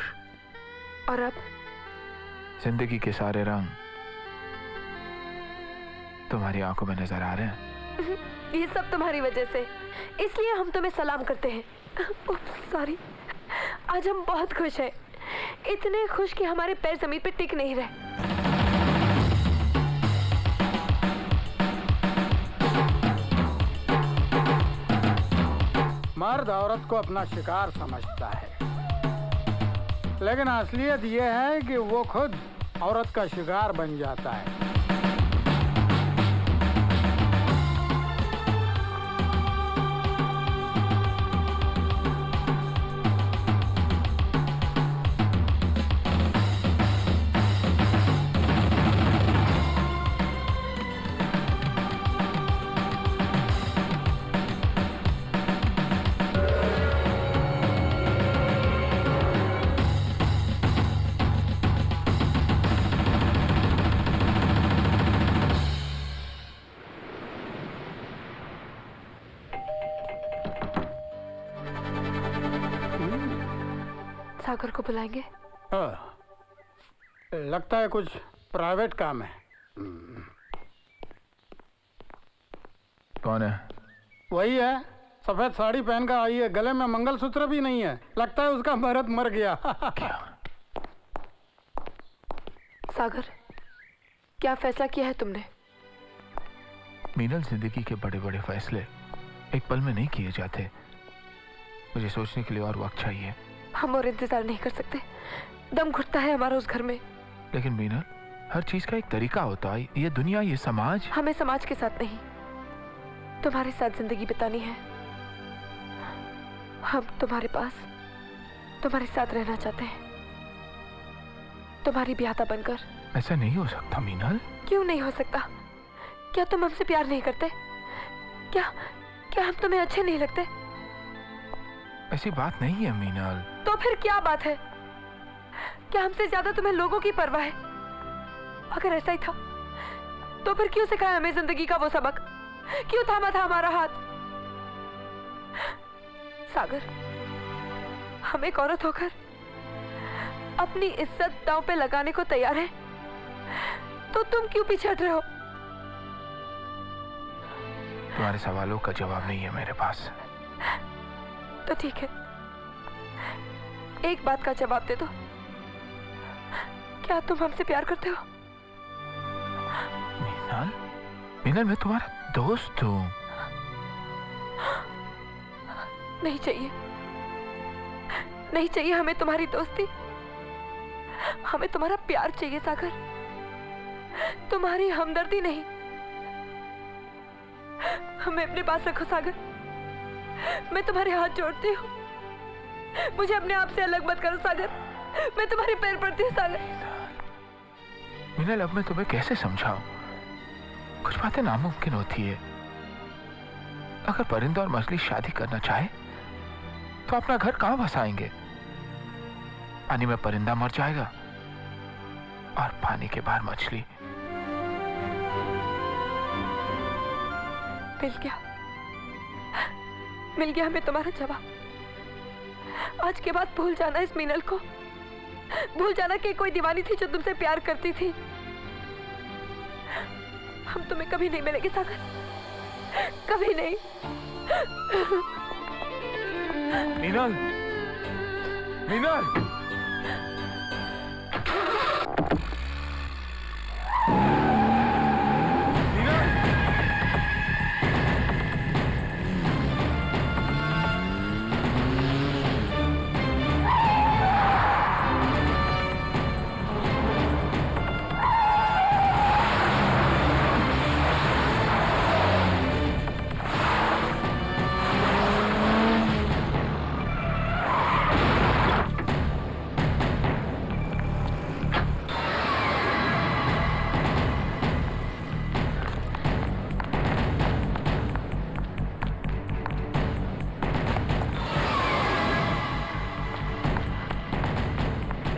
और अब जिंदगी के सारे रंग तुम्हारी आंखों में नजर आ रहे हैं। ये सब तुम्हारी वजह से, इसलिए हम तुम्हें सलाम करते हैं। सॉरी, आज हम बहुत खुश हैं, इतने खुश कि हमारे पैर जमीन पे टिक नहीं रहे। मर्द औरत को अपना शिकार समझता है, लेकिन असलियत यह है कि वो खुद औरत का शिकार बन जाता है। सागर को बुलाएंगे? लगता है कुछ प्राइवेट काम है। कौन है? वही है, सफेद साड़ी पहन कर आई है, गले में मंगलसूत्र भी नहीं है, लगता है उसका मर्द मर गया। सागर, क्या फैसला किया है तुमने? मीनल, जिंदगी के बड़े बड़े फैसले एक पल में नहीं किए जाते, मुझे सोचने के लिए और वक्त चाहिए। हम और इंतजार नहीं कर सकते, दम घुटता है हमारा उस घर में। लेकिन मीनल, हर चीज का एक तरीका होता है, ये दुनिया, ये समाज। हमें समाज के साथ नहीं, तुम्हारे साथ जिंदगी बितानी है। हम तुम्हारे पास, तुम्हारे साथ रहना चाहते हैं, तुम्हारी ब्याहता बनकर। ऐसा नहीं हो सकता मीनल। क्यों नहीं हो सकता? क्या तुम हमसे प्यार नहीं करते? क्या हम तुम्हें अच्छे नहीं लगते? ऐसी बात नहीं है मीनल। तो फिर क्या बात है? क्या हमसे ज्यादा तुम्हें लोगों की परवाह है? अगर ऐसा ही था तो फिर क्यों सिखाया हमें जिंदगी का वो सबक? क्यों थामा था हमारा हाथ? सागर, हम एक औरत होकर अपनी इज्जत दांव पे लगाने को तैयार है, तो तुम क्यों पीछे हट रहे हो? तुम्हारे सवालों का जवाब नहीं है मेरे पास। तो ठीक है, एक बात का जवाब दे दो, क्या तुम हमसे प्यार करते हो? मीनल, मीनल, मैं तुम्हारा दोस्त हूँ। नहीं चाहिए, नहीं चाहिए हमें तुम्हारी दोस्ती, हमें तुम्हारा प्यार चाहिए सागर, तुम्हारी हमदर्दी नहीं। हमें अपने पास रखो सागर, मैं तुम्हारे हाथ जोड़ती हूँ, मुझे अपने आप से अलग मत करो सागर, मैं तुम्हारे पैर पड़ती हूँ सागर। मीनल, अब मैं तुम्हें कैसे समझाऊं? कुछ बातें नामुमकिन होती है। अगर परिंदा और मछली शादी करना चाहे तो अपना घर कहां बसाएंगे? पानी में परिंदा मर जाएगा और पानी के बाहर मछली। मिल गया हमें तुम्हारा जवाब। आज के बाद भूल जाना इस मीनल को, भूल जाना कि कोई दीवानी थी जो तुमसे प्यार करती थी। हम तुम्हें कभी नहीं मिलेंगे सागर, कभी नहीं। मीनल, मीनल,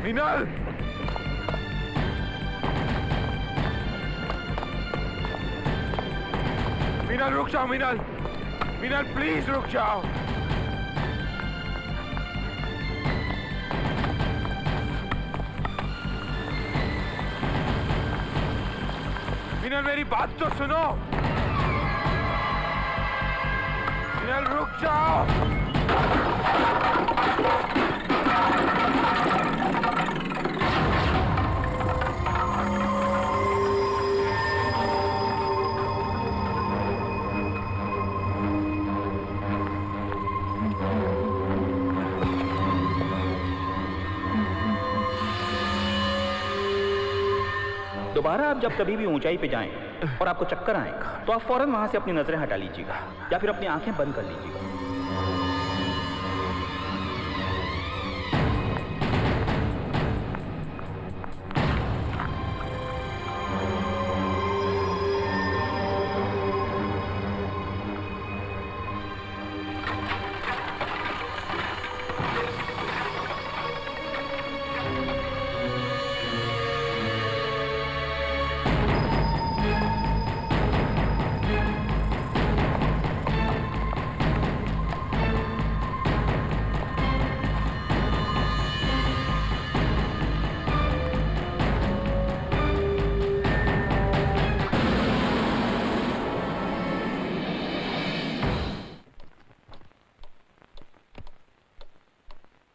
मीनल, मीनल रुक जाओ। मीनल, मीनल प्लीज रुक जाओ। मीनल मेरी बात तो सुनो। मीनल रुक जाओ। दोबारा आप जब कभी भी ऊंचाई पे जाएं और आपको चक्कर आए तो आप फौरन वहां से अपनी नजरें हटा लीजिएगा या फिर अपनी आंखें बंद कर लीजिएगा।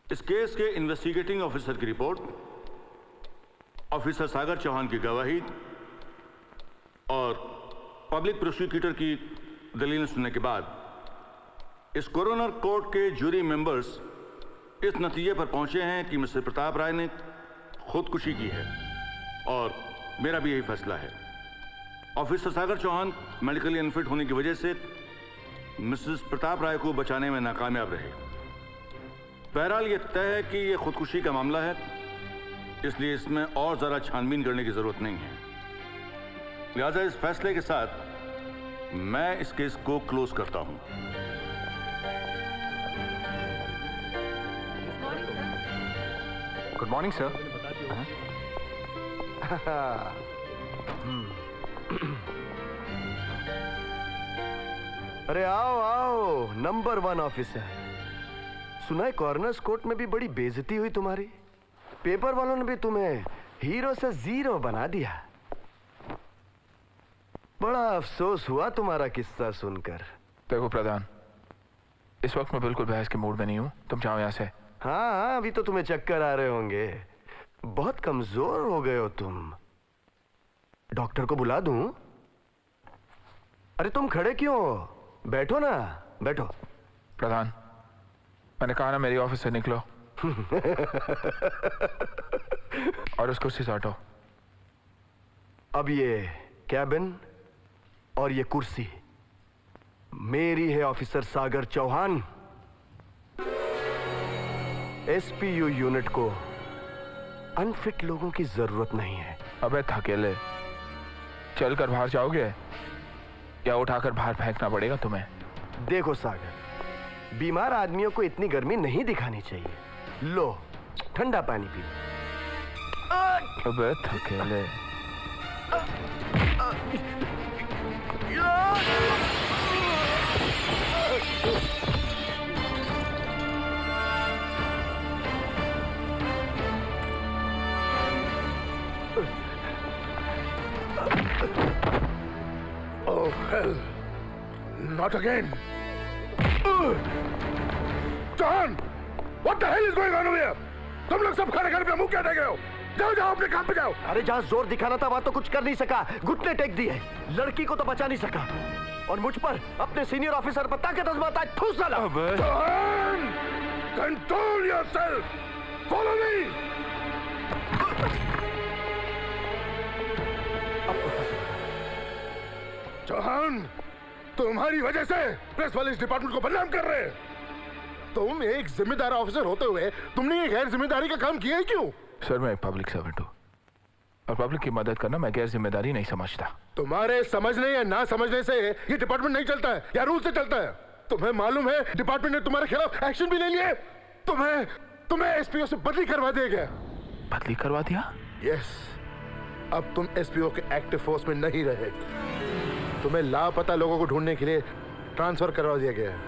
इस केस के इन्वेस्टिगेटिंग ऑफिसर की रिपोर्ट, ऑफिसर सागर चौहान की गवाही और पब्लिक प्रोसिक्यूटर की दलीलें सुनने के बाद इस कोरोनर कोर्ट के जूरी मेंबर्स इस नतीजे पर पहुंचे हैं कि मिस्टर प्रताप राय ने खुदकुशी की है और मेरा भी यही फैसला है। ऑफिसर सागर चौहान मेडिकली अनफिट होने की वजह से मिसेस प्रताप राय को बचाने में नाकामयाब रहे। बहरहाल ये तय है कि ये खुदकुशी का मामला है, इसलिए इसमें और ज़रा छानबीन करने की ज़रूरत नहीं है। लिहाजा इस फैसले के साथ मैं इस केस को क्लोज करता हूं। Good morning sir. अरे आओ आओ, नंबर 1 ऑफिसर। सुना है कॉर्नर्स कोर्ट में भी बड़ी बेइज्जती हुई तुम्हारी। पेपर वालों ने भी तुम्हें हीरो से जीरो बना दिया। बड़ा अफसोस हुआ तुम्हारा किस्सा सुनकर। देखो प्रधान, इस वक्त मैं बिल्कुल बहस के मूड में नहीं हूं, तुम जाओ यहां से। हाँ, अभी तो तुम्हें चक्कर आ रहे होंगे, बहुत कमजोर हो गए हो तुम। डॉक्टर को बुला दूं? अरे तुम खड़े क्यों हो? बैठो ना, बैठो। प्रधान, मैंने कहा ना मेरी ऑफिस से निकलो। और उस कुर्सी से हटो। अब ये कैबिन और ये कुर्सी मेरी है ऑफिसर सागर चौहान। एसपीयू यूनिट को अनफिट लोगों की जरूरत नहीं है। अबे थकेले, चलकर बाहर जाओगे या उठाकर बाहर फेंकना पड़ेगा तुम्हें? देखो सागर, बीमार आदमियों को इतनी गर्मी नहीं दिखानी चाहिए। लो ठंडा पानी पी लो। अबे थकेले। Oh hell! Not again! John! What the hell is going on over here? तुम लोग सब खाने पे मुंह क्या देख रहे हो? जाओ जाओ अपने काम पे जाओ। अरे जहाँ जोर दिखाना था वहां तो कुछ कर नहीं सका, घुटने टेक दिए। लड़की को तो बचा नहीं सका और मुझ पर अपने सीनियर ऑफिसर पर ताकत आजमाता है, ठूस डाला। John! Control yourself! Follow me! Chauhan, तुम्हारी वजह से प्रेस वाले इस डिपार्टमेंट को बदनाम कर रहे हैं। तुम एक जिम्मेदार ऑफिसर होते हुए तुमने ये गैर जिम्मेदारी का काम किया है क्यों? सर मैं एक पब्लिक सर्वेंट हूँ और पब्लिक की मदद करना मैं गैर जिम्मेदारी नहीं समझता। तुम्हारे समझने या ना समझने से ये डिपार्टमेंट नहीं चलता है या रूल से चलता है। तुम्हें मालूम है डिपार्टमेंट ने तुम्हारे खिलाफ एक्शन भी ले लिया। तुम्हें एसपीओ से बदली करवा दिया गया। बदली करवा दिया? यस, अब तुम एसपीओ के एक्टिव फोर्स में नहीं रहे। तुम्हें लापता लोगों को ढूंढने के लिए ट्रांसफर करवा दिया गया है।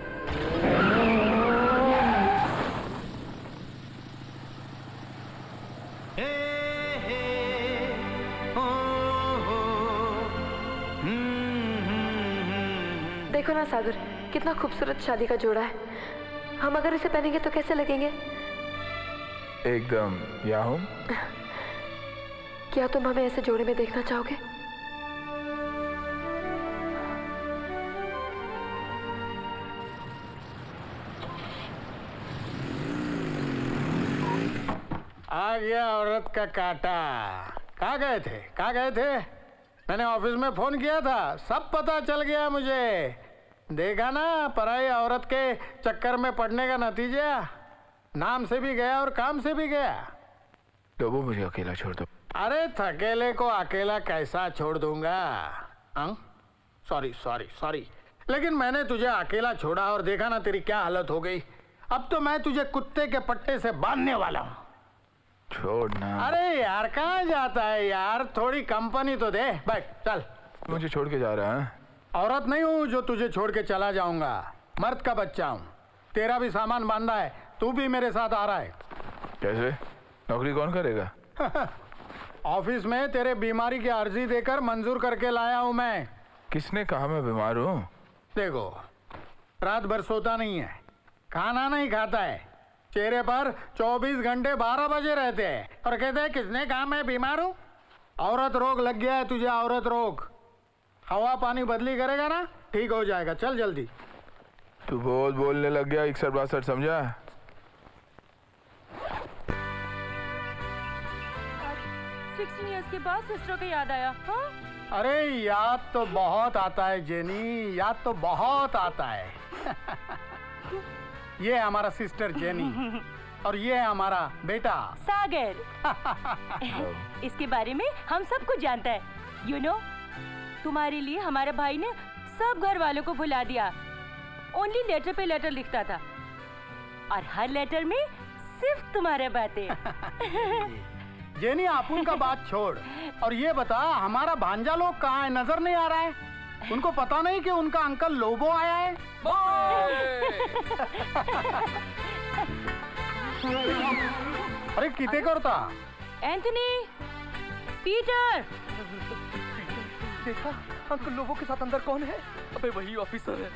देखो ना सागर, कितना खूबसूरत शादी का जोड़ा है। हम अगर इसे पहनेंगे तो कैसे लगेंगे? एकदम याहूं। क्या तुम हमें ऐसे जोड़े में देखना चाहोगे? आ गया औरत का काटा। कहाँ गए थे? मैंने ऑफिस में फोन किया था, सब पता चल गया मुझे। देखा ना पराई औरत के चक्कर में पड़ने का नतीजा। नाम से भी गया और काम से भी गया। तो वो मुझे अकेला छोड़ दो। अरे थकेले को अकेला कैसा छोड़ दूंगा? सॉरी, लेकिन मैंने तुझे अकेला छोड़ा और देखा ना तेरी क्या हालत हो गई। अब तो मैं तुझे कुत्ते के पट्टे से बांधने वाला हूँ। छोड़ना। अरे यार कहाँ जाता है यार, थोड़ी कंपनी तो दे। बैठ चल। मुझे छोड़ के जा रहा है? औरत नहीं हूँ जो तुझे छोड़ के चला जाऊंगा, मर्द का बच्चा हूँ। तेरा भी सामान बांधा है, तू भी मेरे साथ आ रहा है। कैसे? नौकरी कौन करेगा? ऑफिस में तेरे बीमारी की अर्जी देकर मंजूर करके लाया हूँ मैं। किसने कहा मैं बीमार हूँ? देखो, रात भर सोता नहीं है, खाना नहीं खाता है, चेहरे पर 24 घंटे 12 बजे रहते हैं और कहते हैं किसने कहा मैं बीमार हूँ? औरत रोग लग गया है तुझे, औरत रोग। हवा पानी बदली करेगा ना, ठीक हो जाएगा। चल जल्दी। तू बहुत बोलने लग गया, इकसठ बासठ समझा? 16 इयर्स के बाद सिस्टर को याद आया। हाँ? अरे याद तो बहुत आता है जेनी, याद तो बहुत आता है। ये है हमारा सिस्टर जेनी और ये है हमारा बेटा सागर। इसके बारे में हम सब कुछ जानता है। यू नो, तुम्हारे लिए हमारे भाई ने सब घर वालों को भुला दिया। ओनली लेटर पे लेटर लिखता था और हर लेटर में सिर्फ तुम्हारे बातें। जेनी आप उनका बात छोड़ और ये बता हमारा भांजा लोग कहाँ है? नजर नहीं आ रहा है। उनको पता नहीं कि उनका अंकल लोबो आया है। अरे किते करता? Anthony, Peter. देखा अंकल लोबो के साथ अंदर कौन है? अबे वही ऑफिसर है।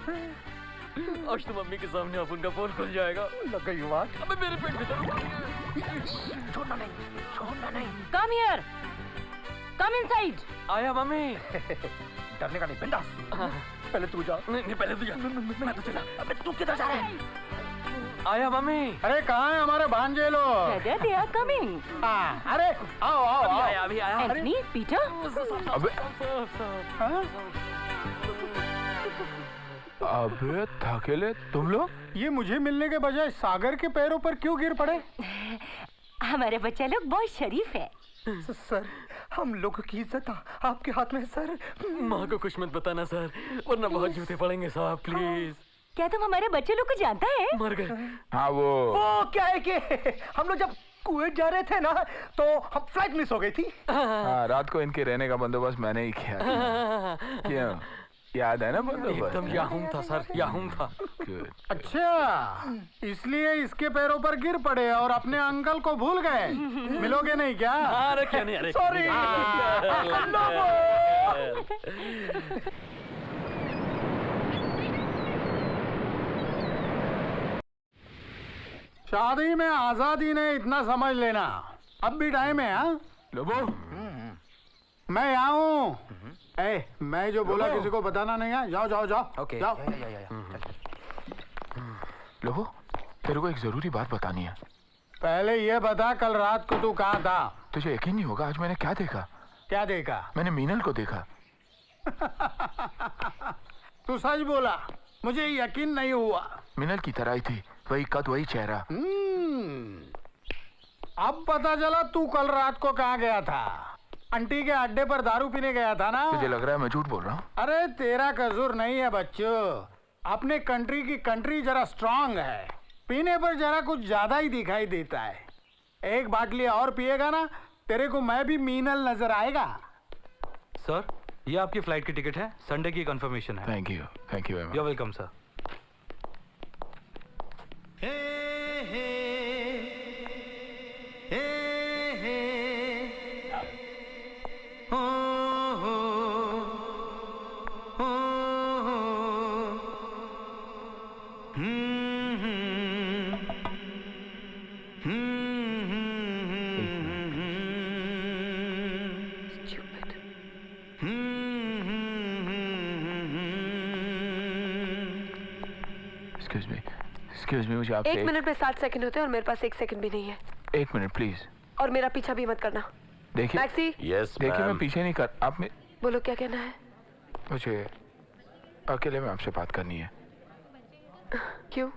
आज तो मम्मी के सामने अब उनका फोन खुल जाएगा। लग गई बात। अबे मेरे पेट में दर्द। छोड़ना नहीं। Come here, come inside. आया मम्मी। डरने का नहीं, बिंदास। पहले तू जा। नहीं पहले तू जा। मैं तो चला। अबे तू किधर जा रहा है? आया मम्मी। अरे कहाँ है हमारे भांजे लोग? They are coming. अरे आओ। अभी आया। Anthony, Peter. अबे थकेले तुम लोग? ये मुझे मिलने के बजाय सागर के पैरों पर क्यों गिर पड़े? हमारे बच्चे लोग बहुत शरीफ है। सर, हम लोगों की इज्जत आपके हाथ में है सर। माँ को कुछ मत बताना सर, वरना बहुत जूते पड़ेंगे साहब, प्लीज। क्या तुम हमारे बच्चे लोग को जानता है? मर गए। हाँ वो क्या है कि हम लोग जब कुवैत जा रहे थे ना, तो हम फ्लाइट मिस हो गई थी। हाँ, रात को इनके रहने का बंदोबस्त मैंने ही किया था। क्यों, याद है ना बंदोबस्त? एकदम याहूम था सर, याहूम था। अच्छा, इसलिए इसके पैरों पर गिर पड़े और अपने अंकल को भूल गए। मिलोगे नहीं क्या? अरे क्या नहीं, अरे सॉरी। शादी में आजादी ने इतना समझ लेना, अब भी टाइम है। हाँ लोबो, मैं यहाँ हूँ। मैं जो बोला किसी को बताना नहीं है। जाओ जाओ जाओ। ओके, जाओ। लोबो, तेरे को एक जरूरी बात बतानी है। पहले ये बता, कल रात को तू कहाँ था? तुझे यकीन नहीं होगा, आज मैंने क्या देखा। क्या देखा? मैंने मीनल को देखा। तू सच बोला? मुझे यकीन नहीं हुआ। मीनल की तरह ही थी, वही कद वही चेहरा। अब पता चला तू कल रात को कहाँ गया था। आंटी के अड्डे पर दारू पीने गया था ना? तुझे लग रहा है मैं झूठ बोल रहा हूँ? अरे तेरा कसूर नहीं है बच्चों, अपने कंट्री की कंट्री जरा स्ट्रांग है, पीने पर जरा कुछ ज्यादा ही दिखाई देता है। एक बाटली और पिएगा ना, तेरे को मैं भी मीनल नजर आएगा। सर, ये आपकी फ्लाइट की टिकट है, संडे की कंफर्मेशन है। Thank you very much. You are welcome sir. Excuse me, मुझे आपसे 1 मिनट में 7 सेकंड होते हैं और मेरे पास 1 सेकंड भी नहीं है। 1 मिनट प्लीज। और मेरा पीछा भी मत करना। देखिए मैक्सी। यस देखिए, मैं पीछे नहीं कर, आप में बोलो क्या कहना है। मुझे अकेले में आपसे बात करनी है। क्यों?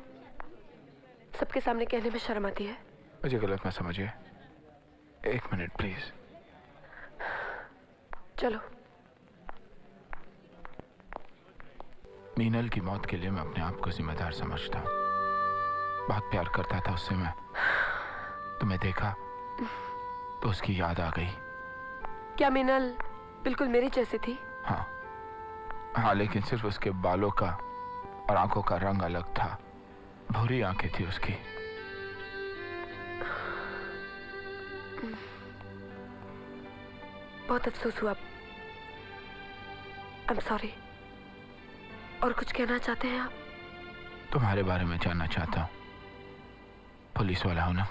सबके सामने कहने में शर्म आती है? मुझे गलत मत समझिए, 1 मिनट प्लीज। चलो। मीनल की मौत के लिए मैं अपने आप को जिम्मेदार समझता हूँ। बहुत प्यार करता था उससे मैं। तुम्हें देखा तो उसकी याद आ गई। क्या मीनल बिल्कुल मेरी जैसी थी? हाँ, लेकिन सिर्फ उसके बालों का और आंखों का रंग अलग था। भूरी आंखें थी उसकी। बहुत अफसोस हुआ। I'm sorry। और कुछ कहना चाहते हैं आप? तुम्हारे बारे में जानना चाहता हूँ। पुलिस वाला हो ना?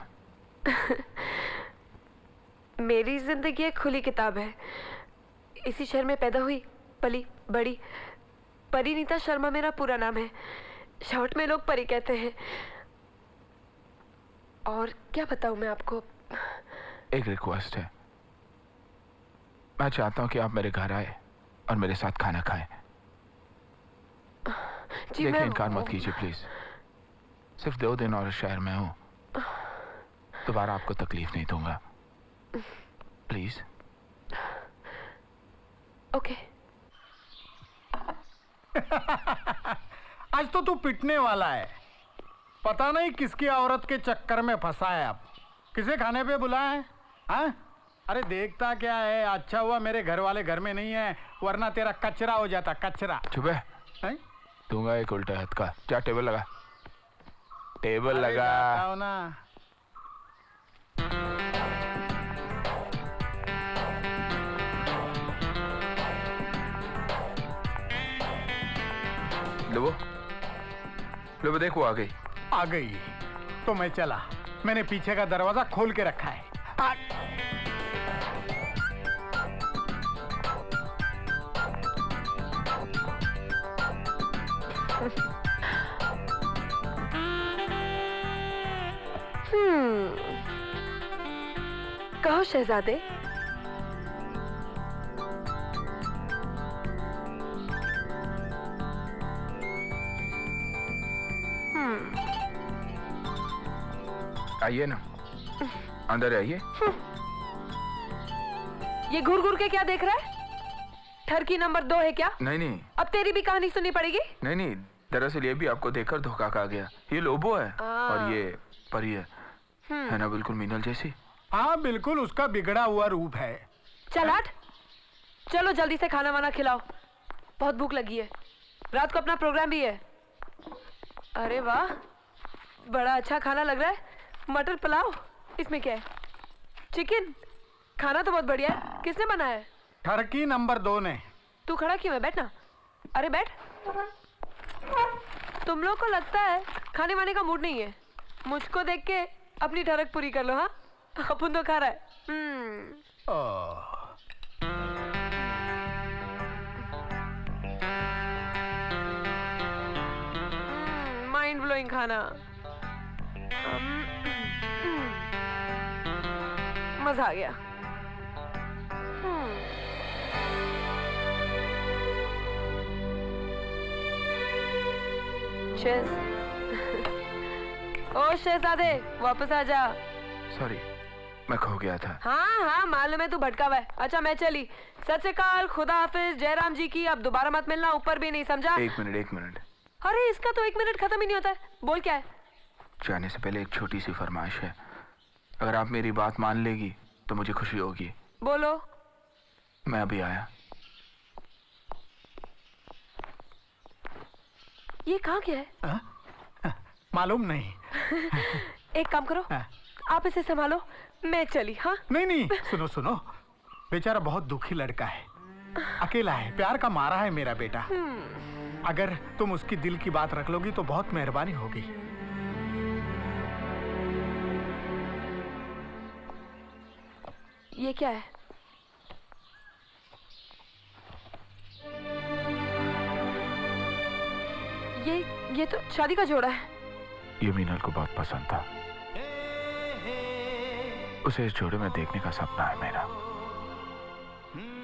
मेरी जिंदगी एक खुली किताब है। इसी शहर में पैदा हुई, पली बड़ी। परिणीता शर्मा मेरा पूरा नाम है। शॉर्ट में लोग परी कहते हैं। और क्या बताऊं मैं आपको। एक रिक्वेस्ट है, मैं चाहता हूँ कि आप मेरे घर आए और मेरे साथ खाना खाएं। देखिए, इनकार मत कीजिए प्लीज। सिर्फ 2 दिन और शहर में हूँ, दोबारा आपको तकलीफ नहीं दूंगा, प्लीज। ओके। आज तो तू पिटने वाला है। पता नहीं किसकी औरत के चक्कर में फंसा है। अब किसे खाने पे बुलाया है? हाँ? अरे देखता क्या है, अच्छा हुआ मेरे घर वाले घर में नहीं है, वरना तेरा कचरा हो जाता, कचरा। चुप है, दूंगा एक उल्टा हाथ का। जा टेबल लगा, टेबल लगा। ना लो देखो, आ गई। आ गई तो मैं चला। मैंने पीछे का दरवाजा खोल के रखा है। कहो शहजादे। आइए ना, अंदर आइए। ये घूर घूर के क्या देख रहा है? ठरकी नंबर 2 है क्या? नहीं। अब तेरी भी कहानी सुननी पड़ेगी। नहीं, दरअसल ये भी आपको देखकर धोखा खा गया। ये लोबो है और ये परी है। है ना बिल्कुल मीनल जैसी? हाँ बिल्कुल उसका बिगड़ा हुआ रूप है। चल हट, चलो जल्दी से खाना वाना खिलाओ, बहुत भूख लगी है, रात को अपना प्रोग्राम भी है। अरे वाह, बड़ा अच्छा खाना लग रहा है, मटर पुलाव। इसमें क्या है? चिकन। खाना तो बहुत बढ़िया है, किसने बनाया है? ठरकी नंबर 2 ने। तू खड़ा क्यों है? बैठ ना। अरे बैठ। तुम लोग को लगता है खाने वाने का मूड नहीं है, मुझको देख के अपनी ठरक पूरी कर लो। हाँ, अपन तो खा रहा है। माइंड ब्लोइंग खाना, मजा आ गया। चीयर्स। ओ शहजादे, वापस आ जा। सॉरी, मैं खो गया था। हाँ मालूम है, तू भटका हुआ है। अच्छा मैं चली। सत श्री अकाल, खुदा हाफिज, जयराम जी की। अब दोबारा मत मिलना, ऊपर भी नहीं, समझा? एक मिनट। अरे इसका तो 1 मिनट खत्म ही नहीं होता है। बोल क्या है? जाने से पहले एक छोटी सी फरमाइश है, अगर आप मेरी बात मान लेगी तो मुझे खुशी होगी। बोलो। मैं अभी आया। ये कहाँ गया है? मालूम नहीं। एक काम करो, आप इसे संभालो, मैं चली। हाँ नहीं, सुनो, बेचारा बहुत दुखी लड़का है, अकेला है, प्यार का मारा है मेरा बेटा। अगर तुम उसकी दिल की बात रख लोगी तो बहुत मेहरबानी होगी। ये क्या है? ये तो शादी का जोड़ा है। ये मीनल को बहुत पसंद था, उसे इस जोड़े में देखने का सपना है मेरा।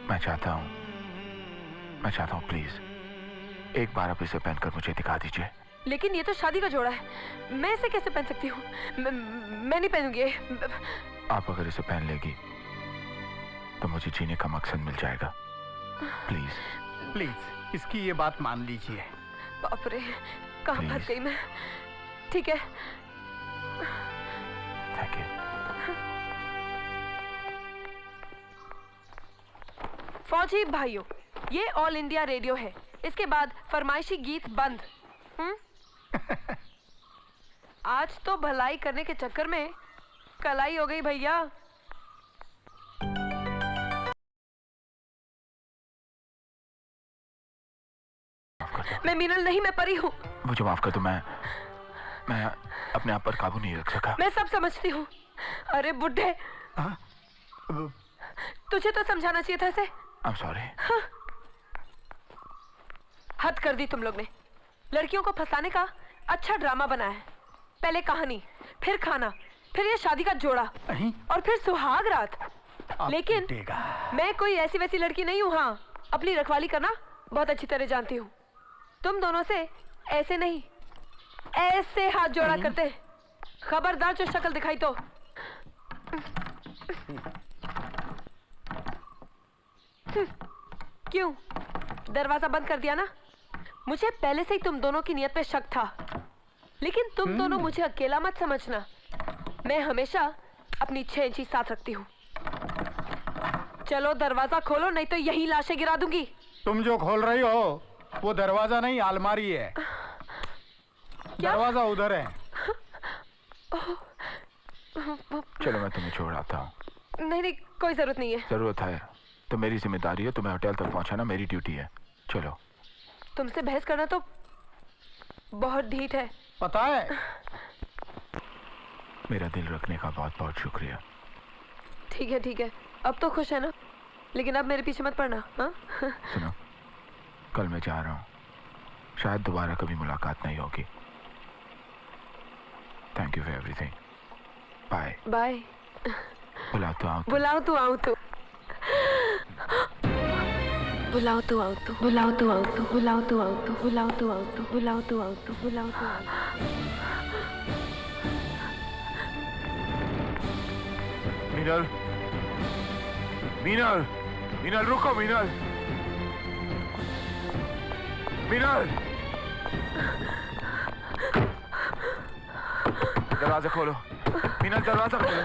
मैं चाहता हूँ प्लीज एक बार आप इसे पहनकर मुझे दिखा दीजिए। लेकिन ये तो शादी का जोड़ा है, मैं इसे कैसे पहन सकती हूँ? मैं नहीं पहनूंगी। आप अगर इसे पहन लेगी तो मुझे जीने का मकसद मिल जाएगा। प्लीज इसकी ये बात मान लीजिए। बाप रे, कहाँ फंस गई मैं। ठीक है, थैंक यू। फौजी भाइयों, ये ऑल इंडिया रेडियो है, इसके बाद फरमाइशी गीत बंद। आज तो भलाई करने के चक्कर में कलाई हो गई भैया। मैं मीनल नहीं, मैं परी हूँ। मुझे माफ कर दो, मैं अपने आप पर काबू नहीं रख सका। मैं सब समझती हूँ। अरे बुड्ढे, तुझे तो समझाना चाहिए था इसे। I'm sorry। हाँ। हद कर दी तुम लोग ने। लड़कियों को फंसाने का अच्छा ड्रामा बनाया है। पहले कहानी, फिर खाना, फिर ये शादी का जोड़ा, और फिर सुहाग रात। लेकिन मैं कोई ऐसी वैसी लड़की नहीं हूँ। हाँ, अपनी रखवाली करना बहुत अच्छी तरह जानती हूँ। तुम दोनों से ऐसे नहीं, ऐसे हाथ जोड़ा करते। खबरदार जो शक्ल दिखाई तो। क्यों दरवाजा बंद कर दिया ना? मुझे पहले से ही तुम दोनों की नियत पे शक था, लेकिन तुम दोनों मुझे अकेला मत समझना। मैं हमेशा अपनी 6 इंची साथ रखती हूँ। चलो दरवाजा खोलो, नहीं तो यही लाशें गिरा दूंगी। तुम जो खोल रही हो वो दरवाजा नहीं, अलमारी है। दरवाजा उधर है। चलो मैं तुम्हें छोड़ आता हूँ। नहीं, कोई जरूरत नहीं है। जरूरत है तो मेरी जिम्मेदारी है, तुम्हें होटल तक पहुंचाना मेरी ड्यूटी है। चलो। तुमसे बहस करना तो बहुत ढीठ है, पता है। मेरा दिल रखने का बहुत बहुत शुक्रिया। ठीक है, अब तो खुश है ना? लेकिन अब मेरे पीछे मत पड़ना। हाँ? सुनो, कल मैं जा रहा हूँ, शायद दोबारा कभी मुलाकात नहीं होगी। Thank you for everything. Bye bye. बुलाओ तो आऊँ। बुलाओ तो आऊँ तो। बुलाओ तो आऊँ तो। बुलाओ तो आऊँ तो। बुलाओ तो आऊँ तो। बुलाओ तो आऊँ तो। बुलाओ तो आऊँ तो। बुलाओ तो आऊँ। मीनल, मीनल, मीनल रुको। मीनल, मीनल, दरवाजा खोलो। मीनल दरवाजा खोलो।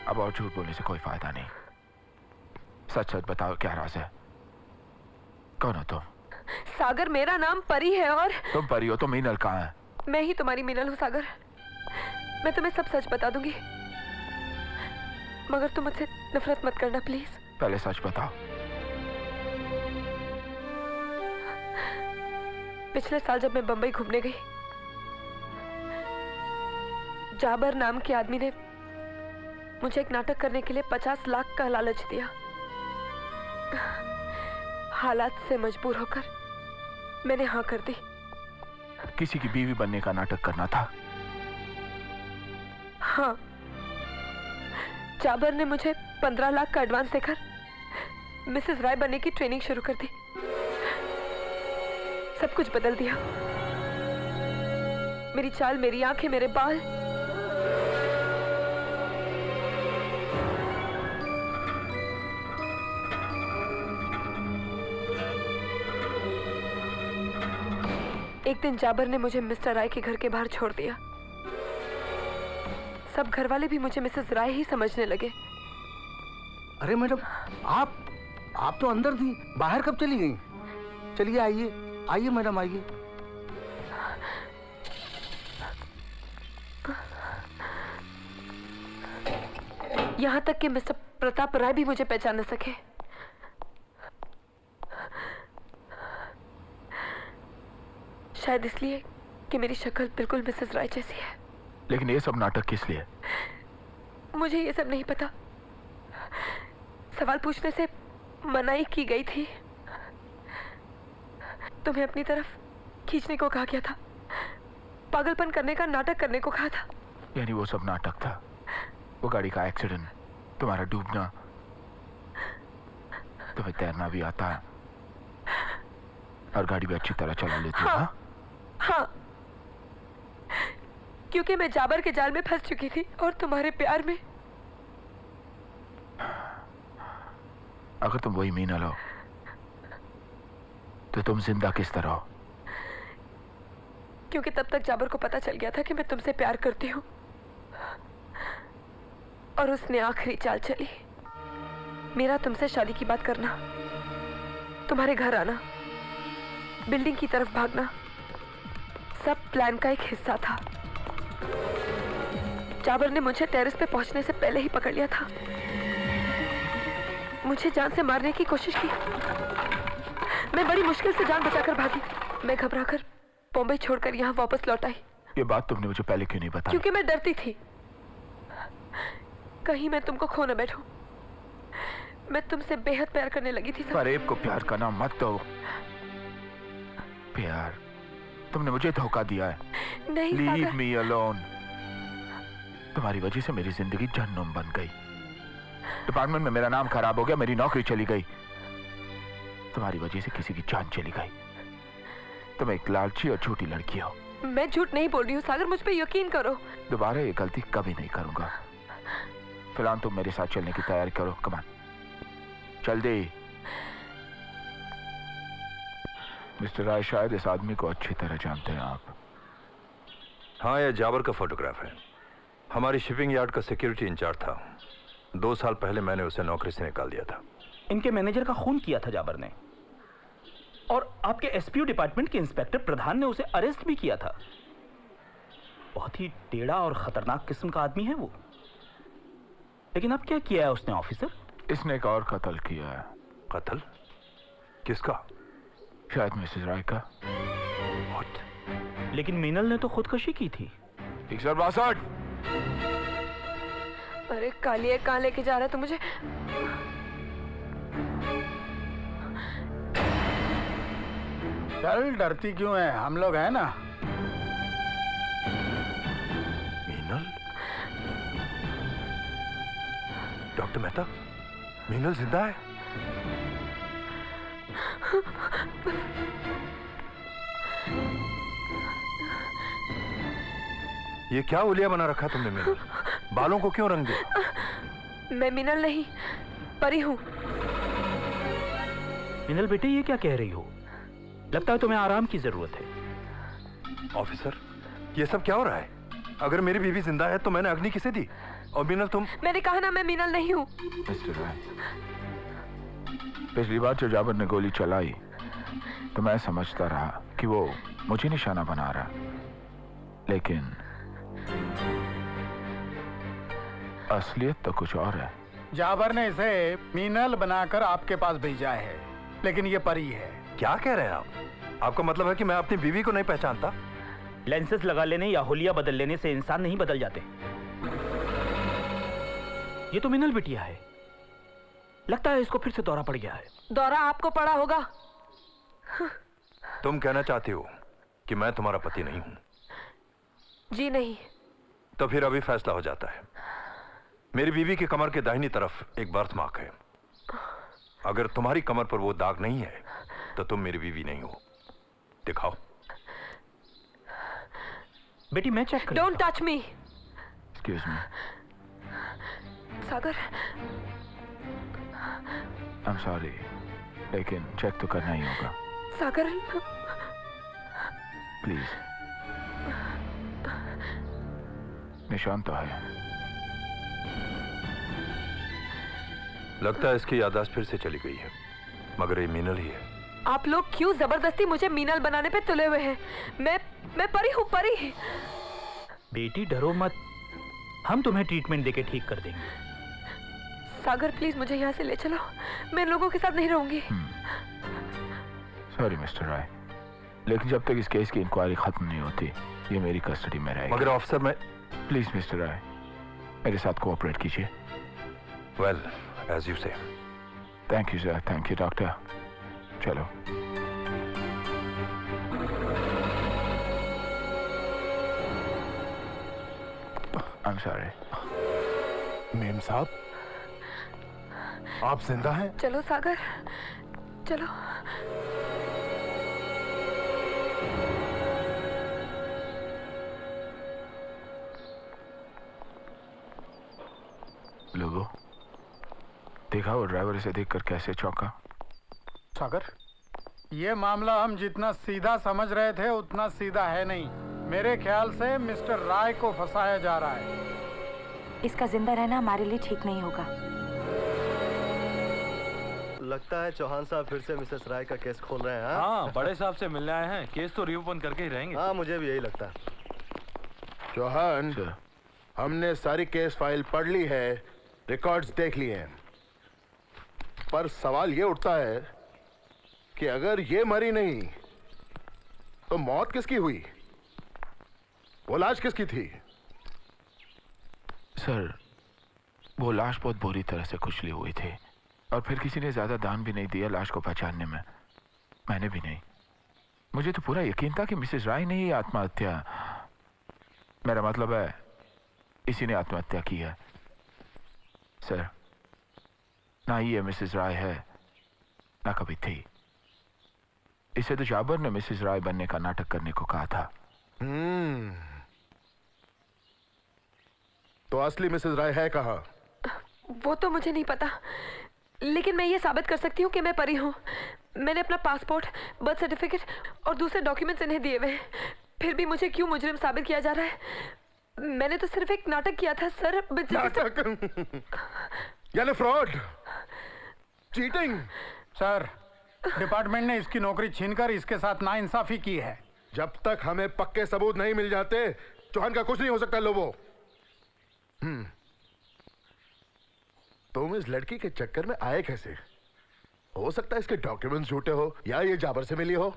अब और झूठ बोलने से कोई फायदा नहीं। सच सच बताओ क्या राज है? कौन हो तुम? सागर मेरा नाम परी है और तुम परी हो तो मीनल कहाँ है? मैं ही तुम्हारी मीनल हूँ सागर। मैं तुम्हें सब सच बता दूंगी, मगर तुम मुझसे नफरत मत करना प्लीज। पहले सच बताओ। पिछले साल जब मैं बंबई घूमने गई, जाबर नाम के आदमी ने मुझे एक नाटक करने के लिए 50 लाख का लालच दिया। हालात से मजबूर होकर मैंने हाँ कर दी। किसी की बीवी बनने का नाटक करना था? हाँ। जाबर ने मुझे 15 लाख का एडवांस देकर मिसेस राय बनने की ट्रेनिंग शुरू कर दी। सब कुछ बदल दिया। मेरी चाल, मेरी आंखें, मेरे बाल। एक दिन जाबर ने मुझे मिस्टर राय के घर के बाहर छोड़ दिया। सब घर वाले भी मुझे मिसेस राय ही समझने लगे। अरे मैडम, आप तो अंदर थी, बाहर कब चली गई? चलिए आइए आइए मैडम आइए। यहां तक कि मिस्टर प्रताप राय भी मुझे पहचान न सके। शायद इसलिए कि मेरी शक्ल बिल्कुल मिसेस राय जैसी है। लेकिन ये सब नाटक किस लिए? मुझे ये सब नहीं पता। सवाल पूछने से मनाही की गई थी। तुम्हें अपनी तरफ खींचने को कहा गया था, पागलपन करने का नाटक करने को कहा था। यानी वो सब नाटक था? वो गाड़ी का एक्सीडेंट, तुम्हारा डूबना, तुम्हें तैरना भी आता है और गाड़ी भी अच्छी तरह चला लेती है? हाँ, क्योंकि मैं जाबर के जाल में फंस चुकी थी और तुम्हारे प्यार में। अगर तुम वही मीनल हो तो तुम जिंदा किस तरह हो? क्योंकि तब तक जाबर को पता चल गया था कि मैं तुमसे प्यार करती हूँ और उसने आखिरी चाल चली। मेरा तुमसे शादी की बात करना, तुम्हारे घर आना, बिल्डिंग की तरफ भागना, सब प्लान का एक हिस्सा था। जाबर ने मुझे टेरेस पे पहुंचने से पहले ही पकड़ लिया था। मुझे जान से मारने की कोशिश की। मैं बड़ी मुश्किल से जान बचाकर भागी। मैं घबराकर बॉम्बे छोड़कर यहाँ वापस लौट आई। ये बात तुमने मुझे पहले क्यों नहीं बताई? क्योंकि मैं डरती थी कहीं मैं तुमको खो न बैठूं। मैं तुमसे बेहद प्यार करने लगी थी। फरेब को प्यार का नाम मत दो। प्यार? तुमने मुझे धोखा दिया है। नहीं लीव सागर। Me alone. तुम्हारी वजह से मेरी जिंदगी जहन्नुम बन गई। डिपार्टमेंट में मेरा नाम खराब हो गया, मेरी नौकरी चली गई। तुम्हारी वजह से किसी की जान चली गई। तुम एक लालची और झूठी लड़की हो। मैं झूठ नहीं बोल रही हूँ सागर, मुझ पे यकीन करो। दोबारा ये गलती कभी नहीं करूंगा। फिलहाल तुम मेरे साथ चलने की तैयारी करो। कम ऑन, जल्दी। मिस्टर राय, शायद इस आदमी को अच्छी तरह जानते हैं आप। हाँ, यह जाबर का फोटोग्राफ है। हमारी शिपिंग यार्ड का सिक्योरिटी इंचार्ज था। 2 साल पहले मैंने उसे नौकरी से निकाल दिया था। इनके मैनेजर का खून किया था जाबर ने, और आपके एसपीओ डिपार्टमेंट के इंस्पेक्टर प्रधान ने उसे अरेस्ट भी किया था। बहुत ही टेढ़ा और खतरनाक किस्म का आदमी है वो। लेकिन अब क्या किया है उसने ऑफिसर? इसने एक और कत्ल किया है। कत्ल? किसका? शायद मिसेस राय का। लेकिन मीनल ने तो खुदकुशी की थी। 162। अरे कालिए, कहाँ लेके जा रहा है तू मुझे? चल, डरती क्यों है? हम लोग हैं ना। मीनल? डॉक्टर मेहता, मीनल जिंदा है? ये क्या उलिया बना रखा तुमने मीनल? बालों को क्यों रंग दिया? मैं मीनल नहीं, परी हूँ। मिनल बेटे, ये क्या कह रही हो? लगता है तुम्हें आराम की जरूरत है। ऑफिसर, ये सब क्या हो रहा है? अगर मेरी बीवी जिंदा है तो मैंने अग्नि किसे दी? और मीनल तुम? मैंने कहा ना मैं मीनल नहीं हूँ। मिस्टर राय, पिछली बार जो जाबर ने गोली चलाई तो मैं समझता रहा कि वो मुझे निशाना बना रहा, लेकिन असलियत तो कुछ और है। जाबर ने इसे मीनल बनाकर आपके पास भेजा है, लेकिन ये परी है। क्या कह रहे हैं आप? आपका मतलब है कि मैं अपनी बीवी को नहीं पहचानता? लेंसेज लगा लेने या होलिया बदल लेने से इंसान नहीं बदल जाते। ये तो मिनल बिटिया है। लगता है इसको फिर से दौरा पड़ गया है। दौरा आपको पड़ा होगा। तुम कहना चाहती हो कि मैं तुम्हारा पति नहीं हूं? जी नहीं। तो फिर अभी फैसला हो जाता है। मेरी बीवी की कमर के दाहिनी तरफ एक बर्थ मार्क है। अगर तुम्हारी कमर पर वो दाग नहीं है तो तुम मेरी बीवी नहीं हो। दिखाओ। बेटी मैं चेक कर। Don't touch me. Excuse me. Sagar, I am sorry, लेकिन चेक तो करना ही होगा। सागर, प्लीज। निशान तो है। लगता है इसकी याददाश्त फिर से चली गई है, मगर ये मीनल ही है। आप लोग क्यों जबरदस्ती मुझे मीनल बनाने पे तुले हुए हैं? मैं परी हूँ, परी। बेटी डरो मत, हम तुम्हें ट्रीटमेंट देके ठीक कर देंगे। सागर प्लीज मुझे यहाँ से ले चलो, मैं लोगों के साथ नहीं रहूंगी। सॉरी मिस्टर राय, लेकिन जब तक इस केस की इंक्वायरी खत्म नहीं होती ये मेरी कस्टडी में रहेगी। मगर ऑफिसर मैं। प्लीज मिस्टर राय, मेरे साथ कोऑपरेट कीजिए। Well, as you say. Thank you sir. Thank you doctor. चलो। I am sorry. मेम साहब, आप जिंदा हैं? चलो सागर, चलो। लोगों, देखा वो ड्राइवर इसे देखकर कैसे चौंका? सागर, ये मामला हम जितना सीधा समझ रहे थे उतना सीधा है नहीं। मेरे ख्याल से मिस्टर राय को फंसाया जा रहा है। इसका जिंदा रहना हमारे लिए ठीक नहीं होगा। लगता है चौहान साहब फिर से मिसेस राय का केस खोल रहे हैं। हाँ, बड़े साहब से मिलने आए हैं। केस तो रीओपन करके ही रहेंगे। हाँ, मुझे भी यही लगता है। चौहान, हमने सारी केस फाइल पढ़ ली है, रिकॉर्ड्स देख लिए हैं, पर सवाल ये उठता है कि अगर ये मरी नहीं तो मौत किसकी हुई? वो लाश किसकी थी? सर, वो लाश बहुत बुरी तरह से कुचली हुई थी और फिर किसी ने ज्यादा दान भी नहीं दिया लाश को पहचानने में। मैंने भी नहीं। मुझे तो पूरा यकीन था कि मिसेस राय ने ही आत्महत्या, मेरा मतलब है इसी ने आत्महत्या की है। सर, ना ही ये मिसेस राय है ना कभी थी। इसे तो जाबर ने मिसेस राय बनने का नाटक करने को कहा था। तो असली मिसेस राय है कहाँ? वो तो मुझे नहीं पता, लेकिन मैं ये साबित कर सकती हूँ कि मैं परी हूँ। मैंने अपना पासपोर्ट, बर्थ सर्टिफिकेट और दूसरे डॉक्यूमेंट्स इन्हें दिए हुए। फिर भी मुझे क्यों मुजरिम साबित किया जा रहा है? मैंने तो सिर्फ एक नाटक किया था सर। नाटक? यानी फ्रॉड, चीटिंग। सर, डिपार्टमेंट ने इसकी नौकरी छीनकर इसके साथ नाइंसाफी की है। जब तक हमें पक्के सबूत नहीं मिल जाते चौहान का कुछ नहीं हो सकता। लोगों, तुम इस लड़की के चक्कर में आए कैसे? हो सकता है इसके डॉक्यूमेंट्स झूठे हो या ये जाबर से मिली हो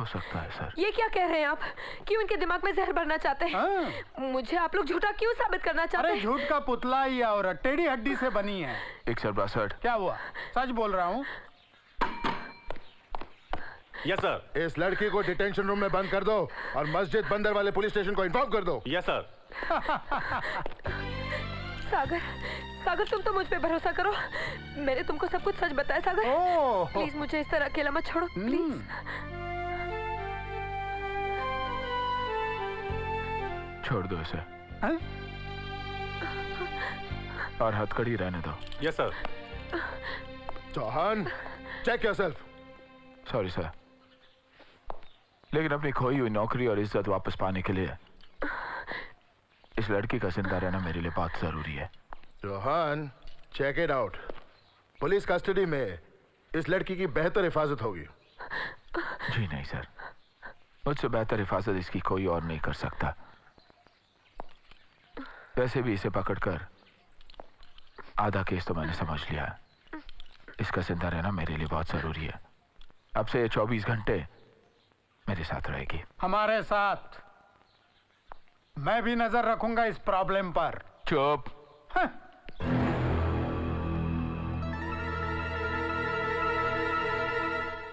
सकता है सर। ये क्या कह रहे हैं आप? क्यों इनके दिमाग में जहर भरना चाहते हैं? मुझे आप लोग झूठा क्यों साबित करना चाहते हैं? अरे झूठ का पुतला ही औरत टेढ़ी हड्डी से बनी है। एक सर बासठ। क्या हुआ? सच बोल रहा हूँ। Yes sir. इस लड़की को डिटेंशन रूम में बंद कर दो और मस्जिद बंदर वाले पुलिस स्टेशन को इन्फॉर्म कर दो। Yes sir. सागर, सागर तुम तो मुझ पे भरोसा करो। मैंने तुमको सब कुछ सच बताया सागर। प्लीज मुझे इस तरह अकेला मत छोड़ो प्लीज। छोड़ दो इसे। और हथकड़ी रहने दो। Yes sir. Chauhan, check yourself. Sorry sir, लेकिन अपनी खोई हुई नौकरी और इज्जत वापस पाने के लिए इस लड़की का जिंदा रहना मेरे लिए बहुत जरूरी है। Chauhan, check it out. Police custody में इस लड़की की बेहतर हिफाजत होगी। जी नहीं सर, मुझसे बेहतर हिफाजत इसकी कोई और नहीं कर सकता। वैसे भी इसे पकड़कर आधा केस तो मैंने समझ लिया है। इसका जिंदा रहना मेरे लिए बहुत जरूरी है। अब से ये 24 घंटे मेरे साथ रहेगी। हमारे साथ। मैं भी नजर रखूंगा इस प्रॉब्लम पर। चुप।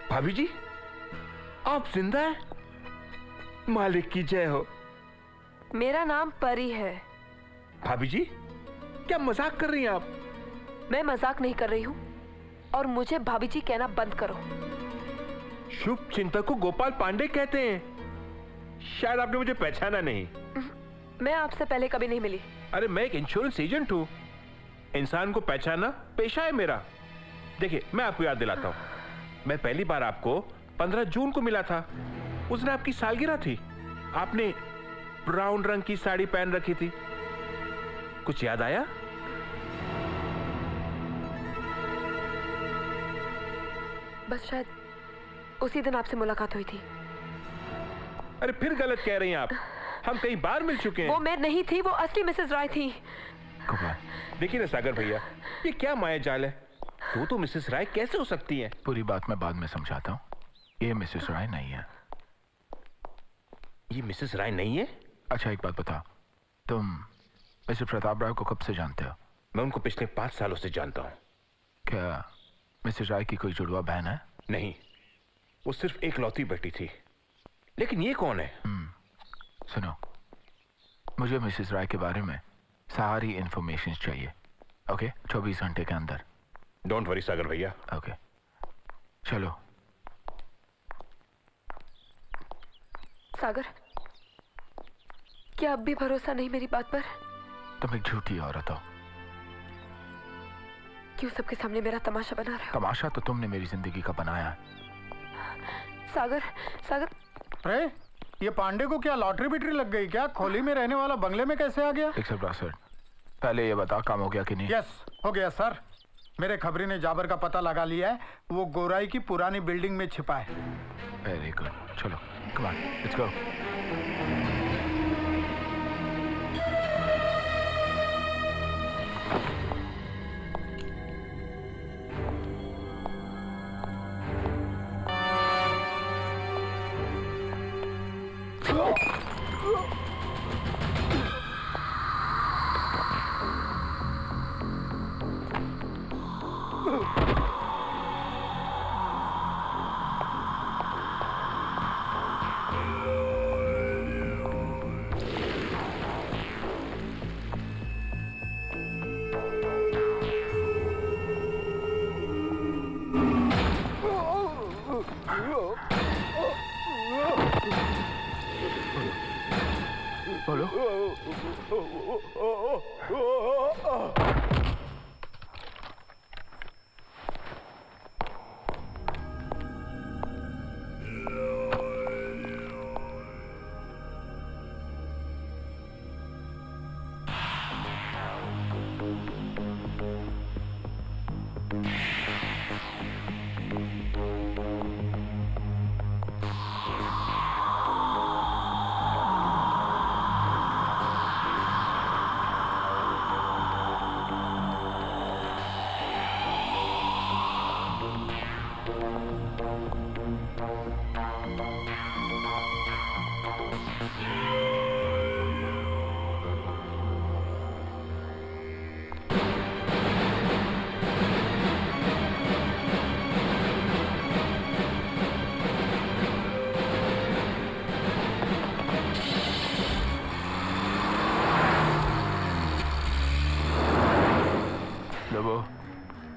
भाभी जी, आप जिंदा हैं? मालिक की जय हो। मेरा नाम परी है। भाभी जी, क्या मजाक कर रही हैं आप? मैं मजाक नहीं कर रही हूँ और मुझे भाभी जी कहना बंद करो। शुभ चिंतक को गोपाल पांडे कहते हैं। शायद आपने मुझे पहचाना नहीं। मैं आपसे पहले कभी नहीं मिली। अरे मैं एक इंश्योरेंस एजेंट हूँ। इंसान को पहचानना पेशा है मेरा। देखिए, मैं आपको याद दिलाता हूँ। मैं पहली बार आपको 15 जून को मिला था। उस दिन आपकी सालगिरह थी। आपने ब्राउन रंग की साड़ी पहन रखी थी। कुछ याद आया? बस शायद उसी दिन आपसे मुलाकात हुई थी। अरे फिर गलत कह रही हैं आप। हम कई बार मिल चुके हैं। वो मैं नहीं थी, वो असली मिसेस राय थी। देखिए ना सागर भैया, ये क्या माया जाल है। तो मिसेस राय कैसे हो सकती है? पूरी बात मैं बाद में समझाता हूँ। ये मिसेस राय नहीं है। ये मिसेस राय नहीं है? अच्छा एक बात बता, तुम मिस्टर प्रताप राय को कब से जानते हो? मैं उनको पिछले 5 सालों से जानता हूँ। क्या मिसेस राय की कोई जुड़वा बहन है? नहीं, वो सिर्फ एक लौती बेटी थी। लेकिन ये कौन है? सुनो, मुझे मिसेस राय के बारे में सारी इंफॉर्मेशन चाहिए। ओके, 24 घंटे के अंदर। डोंट वरी सागर भैया। ओके, चलो। सागर, क्या अब भी भरोसा नहीं मेरी बात पर? तुम एक झूठी औरत हो। क्यों सबके सामने मेरा तमाशा बना रहे हो? तमाशा तो तुमने मेरी जिंदगी का बनाया है। सागर, सागर। अरे ये पांडे को क्या लॉटरी बिटरी लग गई क्या? खोली में रहने वाला बंगले में कैसे आ गया? पहले ये बता, काम हो गया कि नहीं? यस, हो गया सर। मेरे खबरी ने जाबर का पता लगा लिया है। वो गोराई की पुरानी बिल्डिंग में छिपा है। वेरी गुड, चलो कम ऑन, लेट्स गो।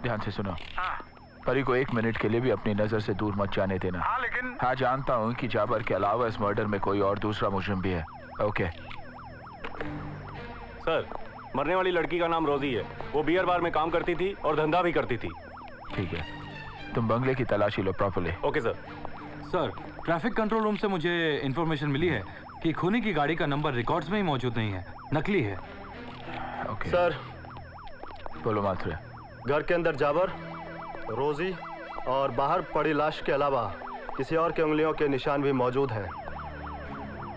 ध्यान से सुनो। परी को 1 मिनट के लिए भी अपनी नजर से दूर मत जाने देना। लेकिन हाँ, जानता हूँ कि जाबर के अलावा इस मर्डर में कोई और दूसरा मुजरिम भी है। ओके सर, मरने वाली लड़की का नाम रोजी है। वो बियर बार में काम करती थी और धंधा भी करती थी। ठीक है, तुम बंगले की तलाशी लो properly. Okay sir. Sir, traffic control room से मुझे इंफॉर्मेशन मिली है कि खूनी की गाड़ी का नंबर रिकॉर्ड्स में ही मौजूद नहीं है, नकली है। ओके सर, बोलो मात्रे। घर के अंदर जाबर, रोजी और बाहर पड़ी लाश के अलावा किसी और की उंगलियों के निशान भी मौजूद हैं।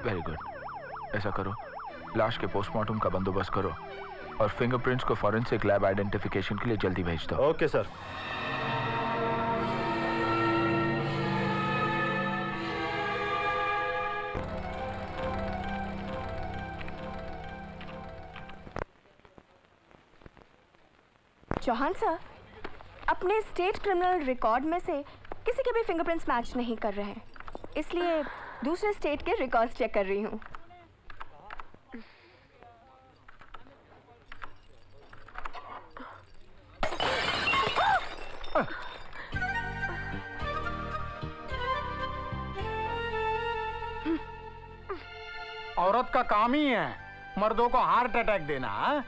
वेरी गुड, ऐसा करो, लाश के पोस्टमार्टम का बंदोबस्त करो और फिंगरप्रिंट्स को फॉरेंसिक लैब आइडेंटिफिकेशन के लिए जल्दी भेज दो। Okay sir. चौहान सर, अपने स्टेट क्रिमिनल रिकॉर्ड में से किसी के भी फिंगरप्रिंट्स मैच नहीं कर रहे हैं, इसलिए दूसरे स्टेट के रिकॉर्ड्स चेक कर रही हूँ। औरत का काम ही है मर्दों को हार्ट अटैक देना। हा?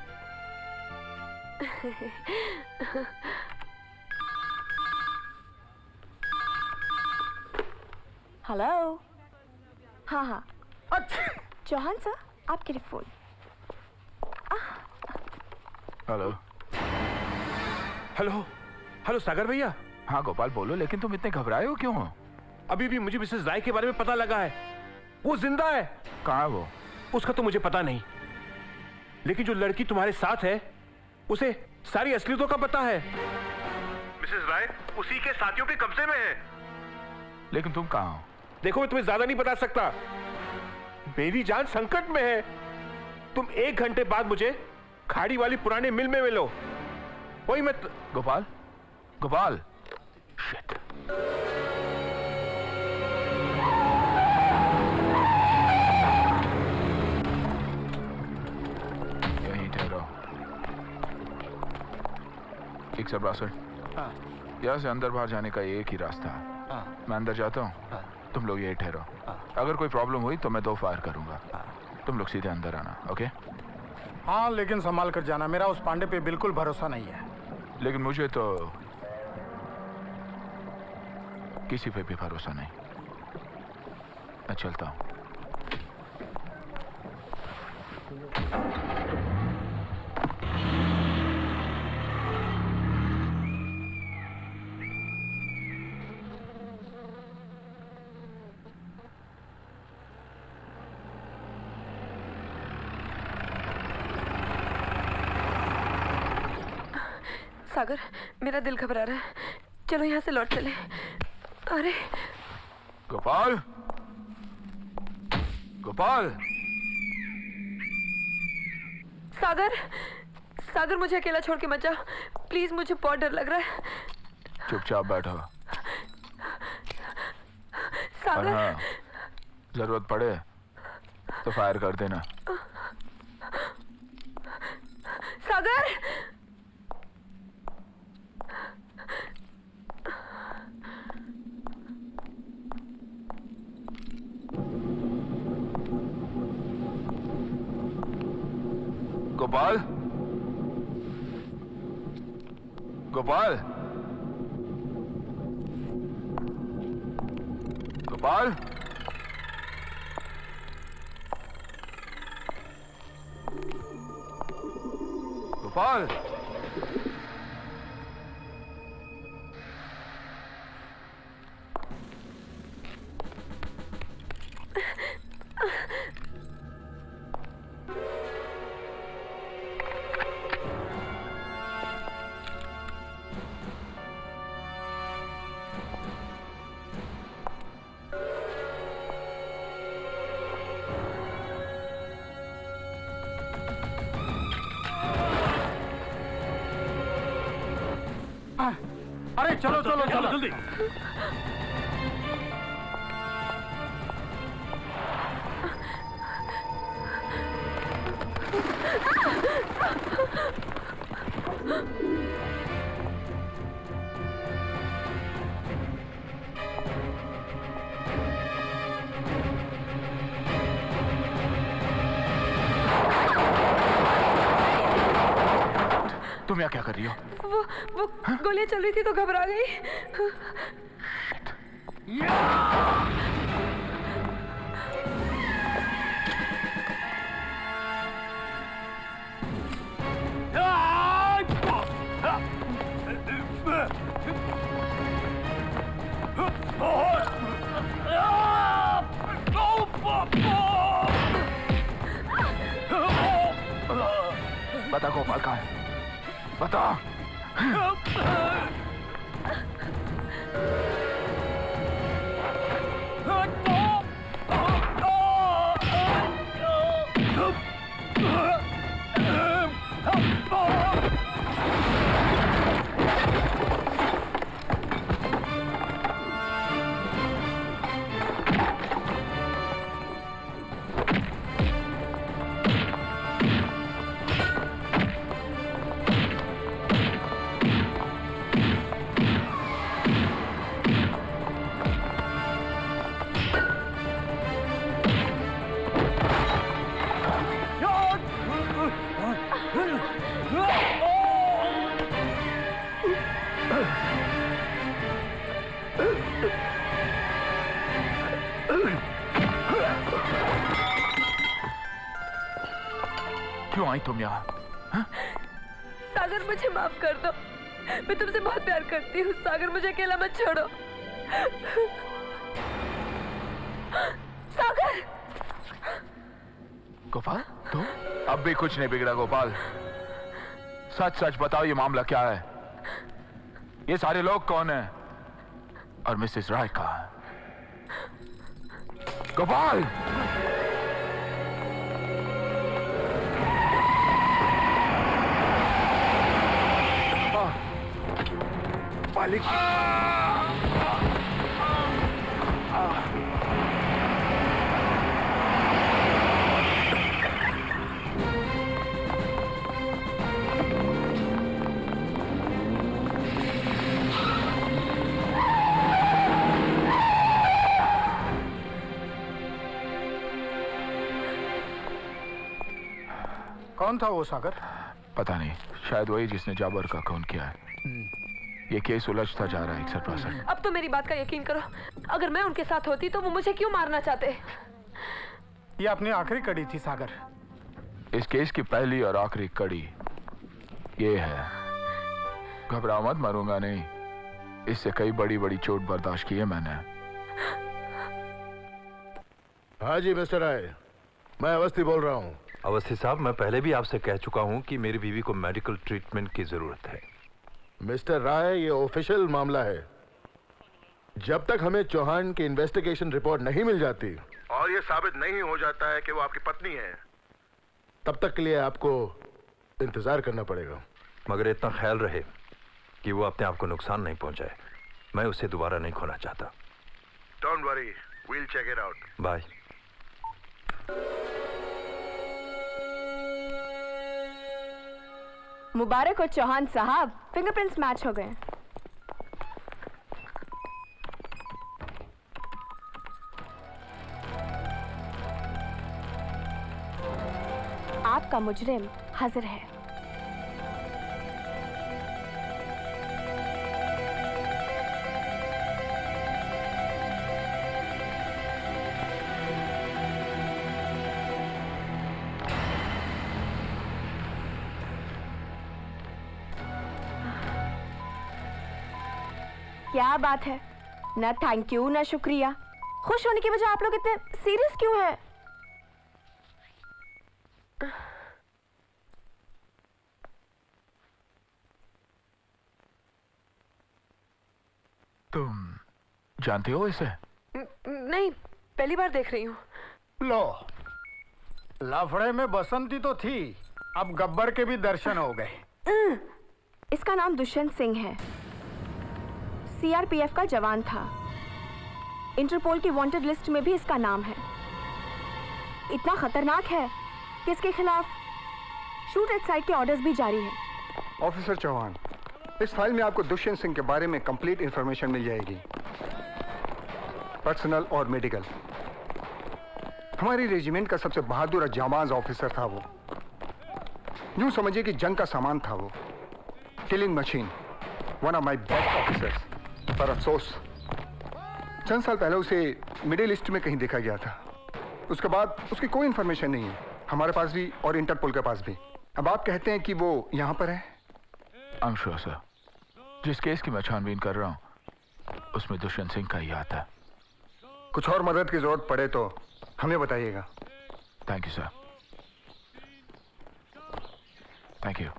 हेलो। हाँ हाँ। चौहान सर, आपके लिए फोन। हेलो हेलो हेलो सागर भैया। हाँ गोपाल बोलो, लेकिन तुम इतने घबराए हो क्यों? अभी भी मुझे मिसेस राय के बारे में पता लगा है, वो जिंदा है। कहाँ है वो? उसका तो मुझे पता नहीं, लेकिन जो लड़की तुम्हारे साथ है उसे सारी असलियतों का पता है। मिसेस राय उसी के साथियों के कब्जे में है। लेकिन तुम कहाँ हो? देखो, मैं तुम्हें ज्यादा नहीं बता सकता, मेरी जान संकट में है। तुम 1 घंटे बाद मुझे खाड़ी वाली पुराने मिल में मिलो, वही मैं गोपाल गोपाल शिट। यहीं ठहरो। एक सौ 62। यहाँ से अंदर बाहर जाने का एक ही रास्ता है। मैं अंदर जाता हूँ, तुम लोग यही ठहरो। अगर कोई प्रॉब्लम हुई तो मैं 2 फायर करूंगा, तुम लोग सीधे अंदर आना। ओके? हाँ, लेकिन संभाल कर जाना, मेरा उस पांडे पे बिल्कुल भरोसा नहीं है। लेकिन मुझे तो किसी पे भी भरोसा नहीं। मैं चलता हूँ। सागर, मेरा दिल घबरा रहा है, चलो यहाँ से लौट चले। अरे गोपाल गोपाल। सागर, सागर मुझे अकेला छोड़ के मत जाओ प्लीज, मुझे बहुत डर लग रहा है। चुपचाप बैठो। सागर। और हाँ, जरूरत पड़े तो फायर कर देना। सागर। गोपाल गोपाल गोपाल। गोपाल अरे चलो चलो चलो जल्दी। तुम यहाँ क्या कर रही हो? वो गोलियां चल रही थी तो घबरा गई। बता गोपाल कहाँ है? बता। क्यों आई तुम यहाँ? सागर मुझे माफ कर दो, मैं तुमसे बहुत प्यार करती हूँ। सागर मुझे अकेला मत छोड़ो। सागर! गोपाल तुम? अब भी कुछ नहीं बिगड़ा गोपाल। सच सच बताओ ये मामला क्या है? ये सारे लोग कौन हैं? और मिसेस राय कहाँ है? गोपाल! मालिक कौन था वो सागर? पता नहीं, शायद वही जिसने जाबर का खून किया है। ये केस उलझता जा रहा है 100%। अब तो मेरी बात का यकीन करो, अगर मैं उनके साथ होती तो वो मुझे क्यों मारना चाहते? ये अपनी आखिरी कड़ी थी सागर। इस केस की पहली और आखिरी कड़ी ये है। घबराओ मत, मरूंगा नहीं। इससे कई बड़ी बड़ी चोट बर्दाश्त की है मैंने। हाँ जी मिस्टर राय, मैं अवस्थी बोल रहा हूँ। अवस्थी साहब, मैं पहले भी आपसे कह चुका हूँ कि मेरी बीवी को मेडिकल ट्रीटमेंट की जरूरत है। मिस्टर राय, ये ऑफिशियल मामला है। जब तक हमें चौहान की इन्वेस्टिगेशन रिपोर्ट नहीं मिल जाती और ये साबित नहीं हो जाता है कि वो आपकी पत्नी है, तब तक के लिए आपको इंतजार करना पड़ेगा। मगर इतना ख्याल रहे कि वो अपने आप को नुकसान नहीं पहुंचाए। मैं उसे दोबारा नहीं खोना चाहता। Don't worry, we'll check it out. Bye. मुबारक हो चौहान साहब, फिंगरप्रिंट्स मैच हो गए। आपका मुजरिम हाजिर है। क्या बात है, ना थैंक यू ना शुक्रिया। खुश होने की वजह आप लोग इतने सीरियस क्यों हैं? तुम जानते हो इसे? नहीं, पहली बार देख रही हूँ। लो, लफड़े में बसंती तो थी, अब गब्बर के भी दर्शन हो गए। इसका नाम दुष्यंत सिंह है, सीआरपीएफ का जवान था। इंटरपोल की वांटेड लिस्ट में भी इसका नाम है। इतना खतरनाक है कि इसके खिलाफ शूट एट साइट के ऑर्डर्स भी जारी हैं। ऑफिसर चौहान, इस फाइल में आपको दुष्यंत सिंह के बारे में कंप्लीट इंफॉर्मेशन मिल जाएगी, पर्सनल और मेडिकल। हमारी रेजिमेंट का सबसे बहादुर और जाबाज ऑफिसर था वो। यूं समझिए कि जंग का सामान था वो। Killing machine, one of my best officers. पर अफसोस चंद साल पहले उसे मिडिल ईस्ट में कहीं देखा गया था। उसके बाद उसकी कोई इंफॉर्मेशन नहीं है, हमारे पास भी और इंटरपोल के पास भी। अब आप कहते हैं कि वो यहाँ पर है? आई एम श्योर सर, जिस केस की मैं छानबीन कर रहा हूँ उसमें दुष्यंत सिंह का ही हाथ है। कुछ और मदद की जरूरत पड़े तो हमें बताइएगा। Thank you sir. Thank you.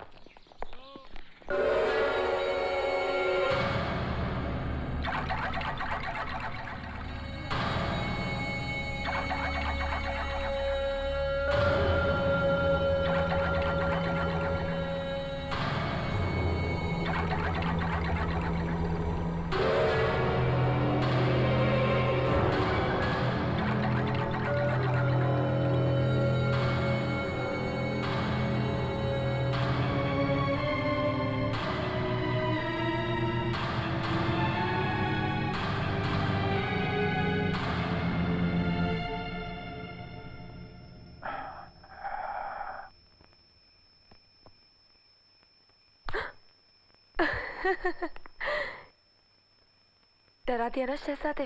डरा दिया ना शहजादे।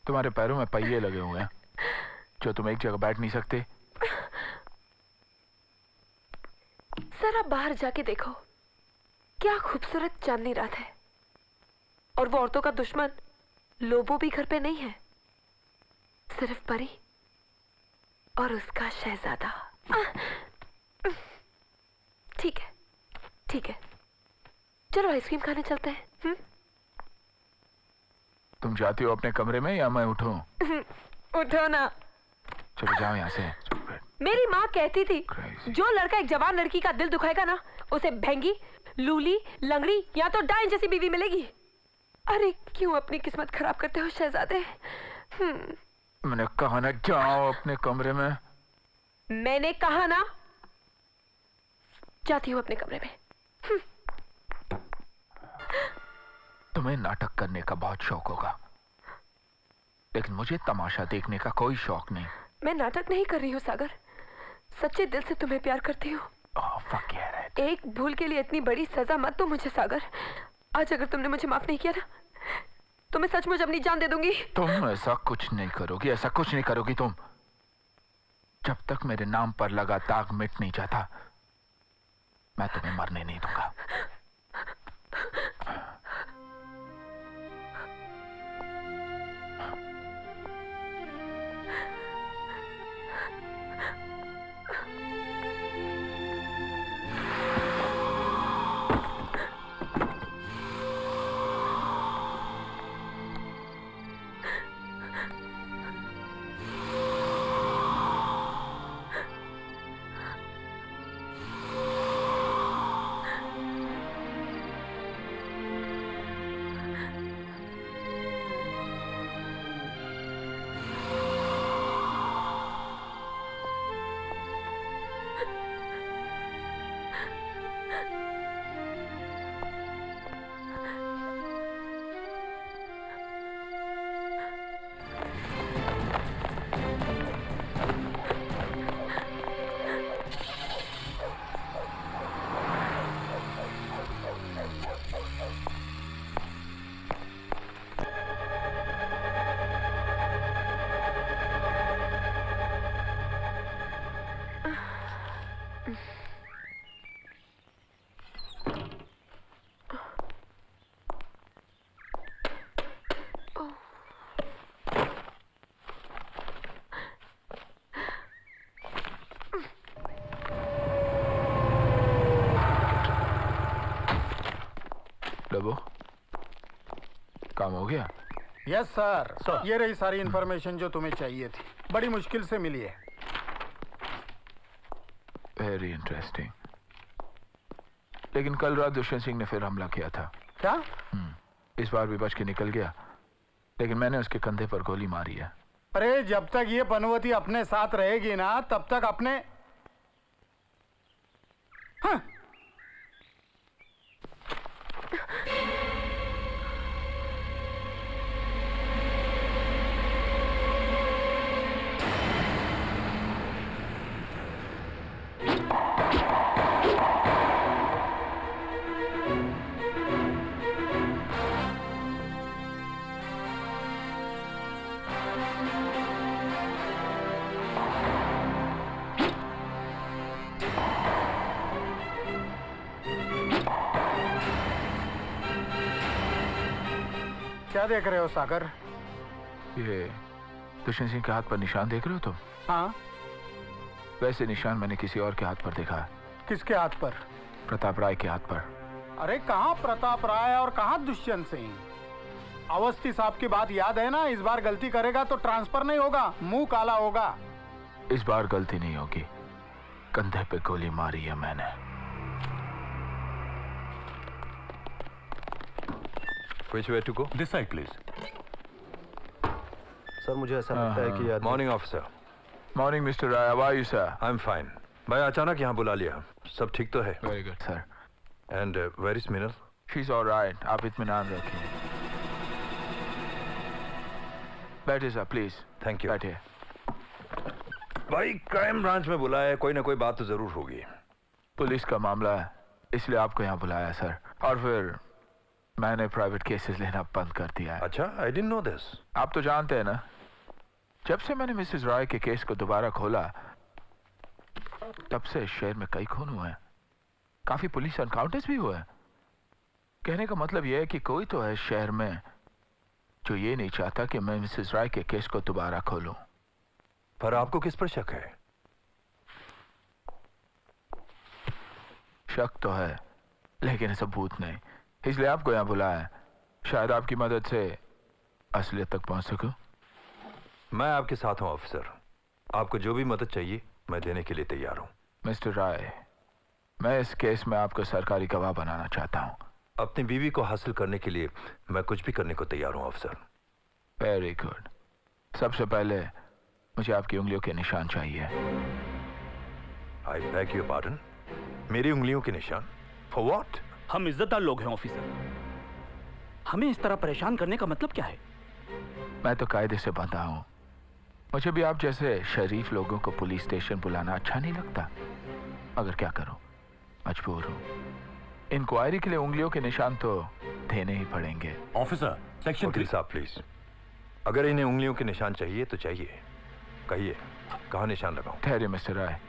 तुम्हारे पैरों में पहिए लगे हुए हैं जो तुम एक जगह बैठ नहीं सकते। जरा बाहर जाके देखो, क्या खूबसूरत चांदनी रात है। और वो औरतों का दुश्मन लोबो भी घर पे नहीं है, सिर्फ परी और उसका शहजादा। ठीक है ठीक है, चलो आइसक्रीम खाने चलते हैं। तुम जाती हो अपने कमरे में या मैं उठूं? उठो ना। चलो जाओ यहाँ से। मेरी माँ कहती थी जो लड़का एक जवान लड़की का दिल दुखाएगा ना, उसे भैंगी, लूली, लंगड़ी या तो डाइन जैसी बीवी मिलेगी। अरे क्यों अपनी किस्मत खराब करते हो शहजादे? मैंने कहा ना जाओ अपने कमरे में। मैंने कहा ना जाती हूँ अपने कमरे में। तुम्हें नाटक करने का बहुत शौक होगा, लेकिन मुझे तमाशा देखने का कोई शौक नहीं। मैं नाटक नहीं कर रही हूँ सागर, सच्चे दिल से तुम्हें प्यार करती हूँ। एक भूल के लिए इतनी बड़ी सजा मत दो मुझे सागर। आज अगर तुमने मुझे माफ नहीं किया ना, तो मैं सचमुच अपनी जान दे दूंगी। तुम ऐसा कुछ नहीं करोगी, ऐसा कुछ नहीं करोगी तुम। जब तक मेरे नाम पर लगा दाग मिट नहीं जाता, मैं तुम्हें मरने नहीं दूंगा। काम हो गया? यस सर, ये रही सारी इंफॉर्मेशन जो तुम्हें चाहिए थी। बड़ी मुश्किल से मिली है। Very interesting. लेकिन कल रात दुष्यंत सिंह ने फिर हमला किया था। क्या? इस बार भी बच के निकल गया, लेकिन मैंने उसके कंधे पर गोली मारी है। अरे जब तक ये पनवती अपने साथ रहेगी ना, तब तक अपने क्या देख रहे हो सागर? ये दुष्यंत सिंह के हाथ पर निशान देख रहे हो तुम? हाँ। वैसे निशान मैंने किसी और के हाथ पर देखा है। किसके हाथ पर? प्रताप राय के हाथ पर। अरे कहाँ प्रताप राय और कहाँ दुष्यंत सिंह? अवस्थी साहब की बात याद है ना? इस बार गलती करेगा तो ट्रांसफर नहीं होगा, मुंह काला होगा। इस बार गलती नहीं होगी। कंधे पे गोली मारी है मैंने। Which way to go? This side, please. Sir मुझे ऐसा लगता है कि morning officer. Morning mister Rai, how are you sir? I am fine. भाई अचानक यहाँ बुला लिया, सब ठीक तो है? Very good sir. And where is Meenal? She is alright, आप इत्मीनान रखिए। बैठिए सर प्लीज। Thank you. बैठिए। भाई क्राइम ब्रांच में बुलाया है, कोई ना कोई बात तो जरूर होगी। पुलिस का मामला है, इसलिए आपको यहाँ बुलाया सर। और फिर मैंने प्राइवेट केसेस लेना बंद कर दिया है। अच्छा, आई डिडंट नो दिस। आप तो जानते हैं ना, जब से मैंने मिसेस रॉय के केस को दोबारा खोला तब से शहर में कई खून हुए हैं, काफी पुलिस एनकाउंटर्स भी हुए हैं। कहने का मतलब यह है कि कोई तो है शहर में जो ये नहीं चाहता कि मैं मिसेस रॉय के केस को दोबारा खोलूं। पर आपको किस पर शक है? शक तो है लेकिन सबूत नहीं, इसलिए आपको यहाँ बुलाया है। शायद आपकी मदद से असलियत तक पहुंच सकूं। मैं आपके साथ हूं ऑफिसर, आपको जो भी मदद चाहिए मैं देने के लिए तैयार हूं। मिस्टर राय, मैं इस केस में आपको सरकारी गवाह बनाना चाहता हूं। अपनी बीवी को हासिल करने के लिए मैं कुछ भी करने को तैयार हूं ऑफिसर। Very good. सबसे पहले मुझे आपकी उंगलियों के निशान चाहिए। आई बेग योर पार्डन, मेरी उंगलियों के निशान? For what? हम इज्जतदार लोग हैं ऑफिसर, हमें इस तरह परेशान करने का मतलब क्या है? मैं तो कायदे से बंधा हूं, मुझे भी आप जैसे शरीफ लोगों को पुलिस स्टेशन बुलाना अच्छा नहीं लगता, मगर क्या करूं, मजबूर हूं। इंक्वायरी के लिए उंगलियों के निशान तो देने ही पड़ेंगे। ऑफिसर, सेक्शन 3 साहब प्लीज, अगर इन्हें उंगलियों के निशान चाहिए तो चाहिए, कहिए कहां निशान लगाऊं? ठहरिए मिस्टर राय,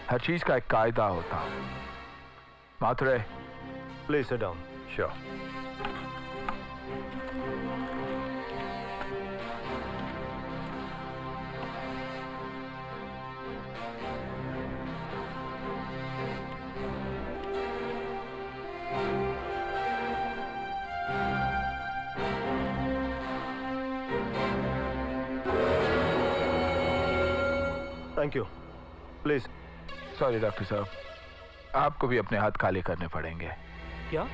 हर चीज का एक कायदा होता। माथुरे, please sit down. Sure. Thank you. Please. Sorry doctor साहब, आपको भी अपने हाथ खाली करने पड़ेंगे। क्या?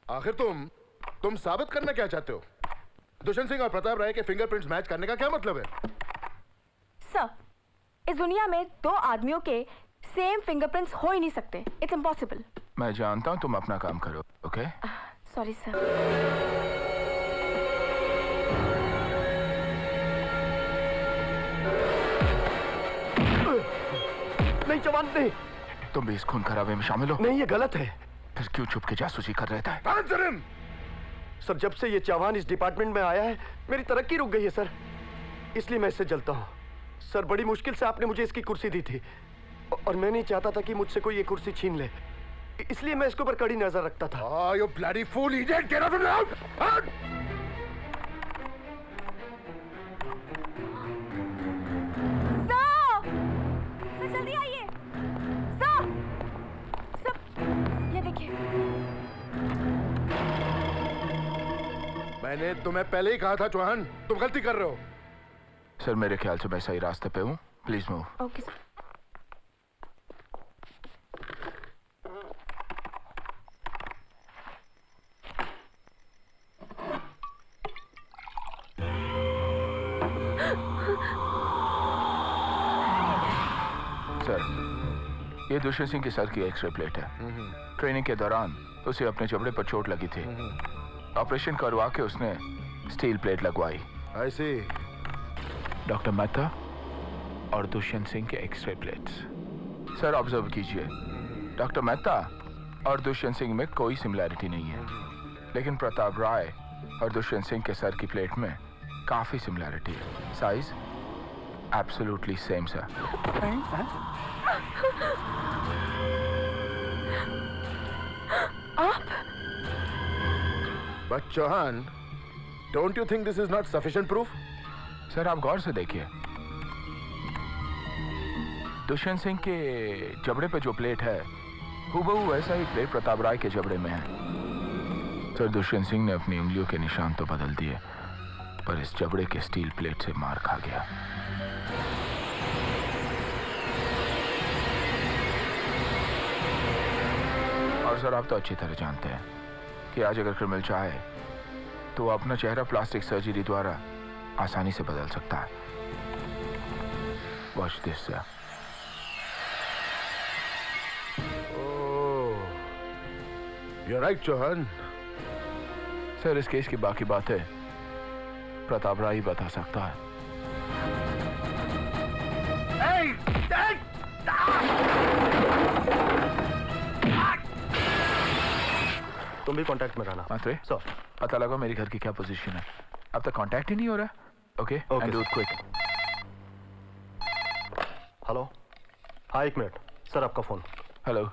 आखिर तुम साबित करना क्या चाहते हो? दुष्यंत सिंह और प्रताप राय के फिंगरप्रिंट्स मैच करने का क्या मतलब है? सर, इस दुनिया में दो आदमियों के सेम फिंगरप्रिंट्स हो ही नहीं सकते। It's impossible. मैं जानता हूं, तुम अपना काम करो, ओके? Sorry sir. नहीं जवान, नहीं। तुम भी इस खून खराबे में शामिल हो? नहीं, ये गलत है। फिर क्यों छुप के जासूसी कर रहे थे? सर, जब से ये चौहान इस डिपार्टमेंट में आया है मेरी तरक्की रुक गई है सर, इसलिए मैं इससे जलता हूँ। सर, बड़ी मुश्किल से आपने मुझे इसकी कुर्सी दी थी और मैं नहीं चाहता था कि मुझसे कोई ये कुर्सी छीन ले, इसलिए मैं इसके ऊपर कड़ी नजर रखता था। You bloody fool, idiot! Get out of here! Out! Sir, जल्दी आइए। सर, ये देखिए। मैंने तुम्हें पहले ही कहा था चौहान, तुम गलती कर रहे हो। सर, मेरे ख्याल से मैं सही रास्ते पे हूँ, please move. Okay sir. Sir, ये दुष्यंत सिंह के सर की एक्सरे प्लेट है। ट्रेनिंग के दौरान उसे अपने जबड़े पर चोट लगी थी। ऑपरेशन करवा के उसने स्टील प्लेट लगवाई। ऐसे डॉक्टर मेहता और दुष्यंत सिंह के एक्सरे प्लेट्स। सर ऑब्जर्व कीजिए, डॉक्टर मेहता और दुष्यंत सिंह में कोई सिमिलैरिटी नहीं है, लेकिन प्रताप राय और दुष्यंत सिंह के सर की प्लेट में काफी सिमिलैरिटी है। Size absolutely same sir. आप? But Chauhan, don't you think this is not sufficient proof? Sir आप गौर से देखिए, दुष्यंत सिंह के जबड़े पे जो प्लेट है हूबहू वैसा ही प्लेट प्रताप राय के जबड़े में है। सर दुष्यंत सिंह ने अपनी उंगलियों के निशान तो बदल दिए, पर इस जबड़े के स्टील प्लेट से मार खा गया। और सर आप तो अच्छी तरह जानते हैं कि आज अगर क्रिमिनल चाहे तो वो अपना चेहरा प्लास्टिक सर्जरी द्वारा आसानी से बदल सकता है। Watch this sir. You're right, Chauhan. Sir इस केस की बाकी बातें प्रताप राय ही बता सकता है। तुम भी कांटेक्ट में रहना। मात्रे सर, पता लगा मेरी घर की क्या पोजीशन है। अब तक कांटेक्ट ही नहीं हो रहा। Okay and do it quick. Hello, हाँ 1 मिनट सर, आपका फोन। हेलो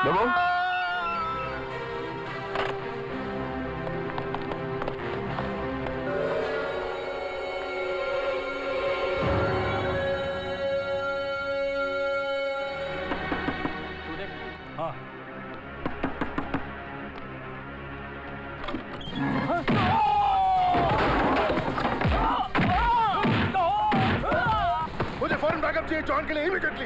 बाबू, मुझे फौरन बैकअप चाहिए जॉन के लिए इमीडिएटली।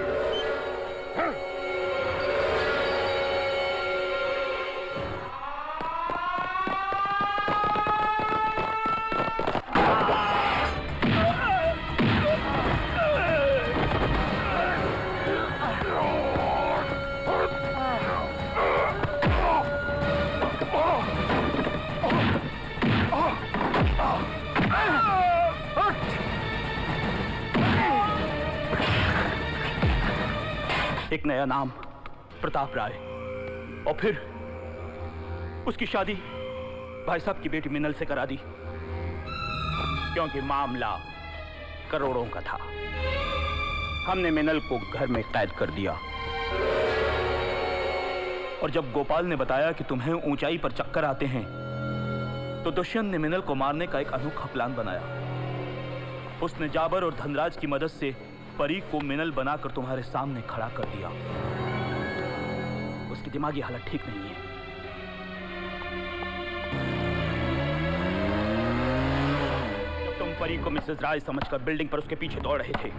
एक नया नाम प्रताप राय, और फिर उसकी शादी भाई साहब की बेटी मिनल से करा दी, क्योंकि मामला करोड़ों का था। हमने मिनल को घर में कैद कर दिया, और जब गोपाल ने बताया कि तुम्हें ऊंचाई पर चक्कर आते हैं, तो दुष्यंत ने मिनल को मारने का एक अनोखा प्लान बनाया। उसने जाबर और धनराज की मदद से परी को मिनल बनाकर तुम्हारे सामने खड़ा कर दिया। उसकी दिमागी हालत ठीक नहीं है। जब तुम परी को मिसेस राय समझकर बिल्डिंग पर उसके पीछे दौड़ रहे थे,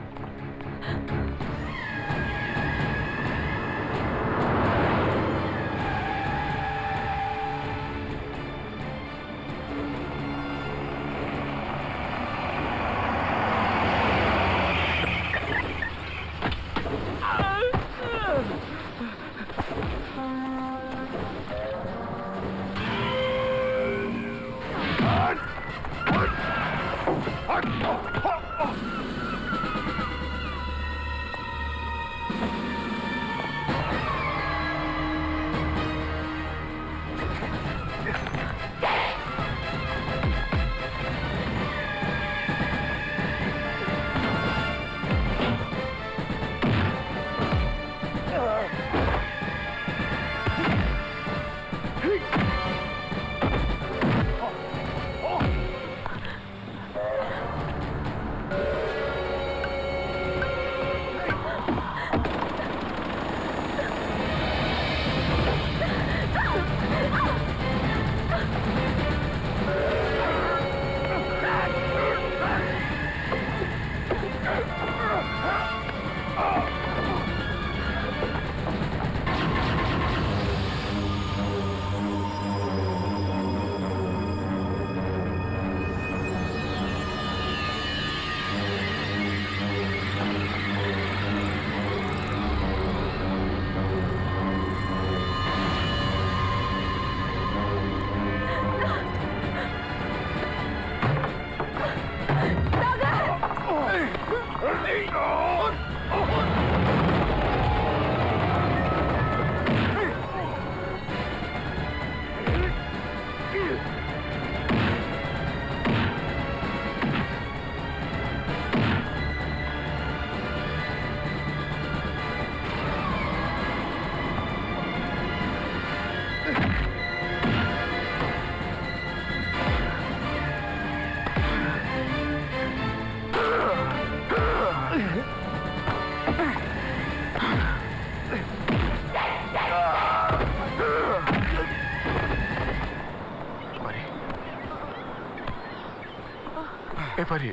परी,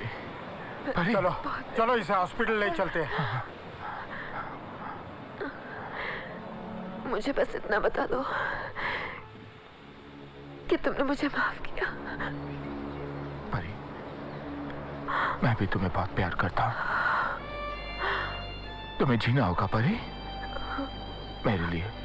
परी। चलो चलो इसे हॉस्पिटल ले चलते हैं। मुझे बस इतना बता दो कि तुमने मुझे माफ किया। परी, मैं भी तुम्हें बहुत प्यार करता हूँ। तुम्हें जीना होगा परी, मेरे लिए।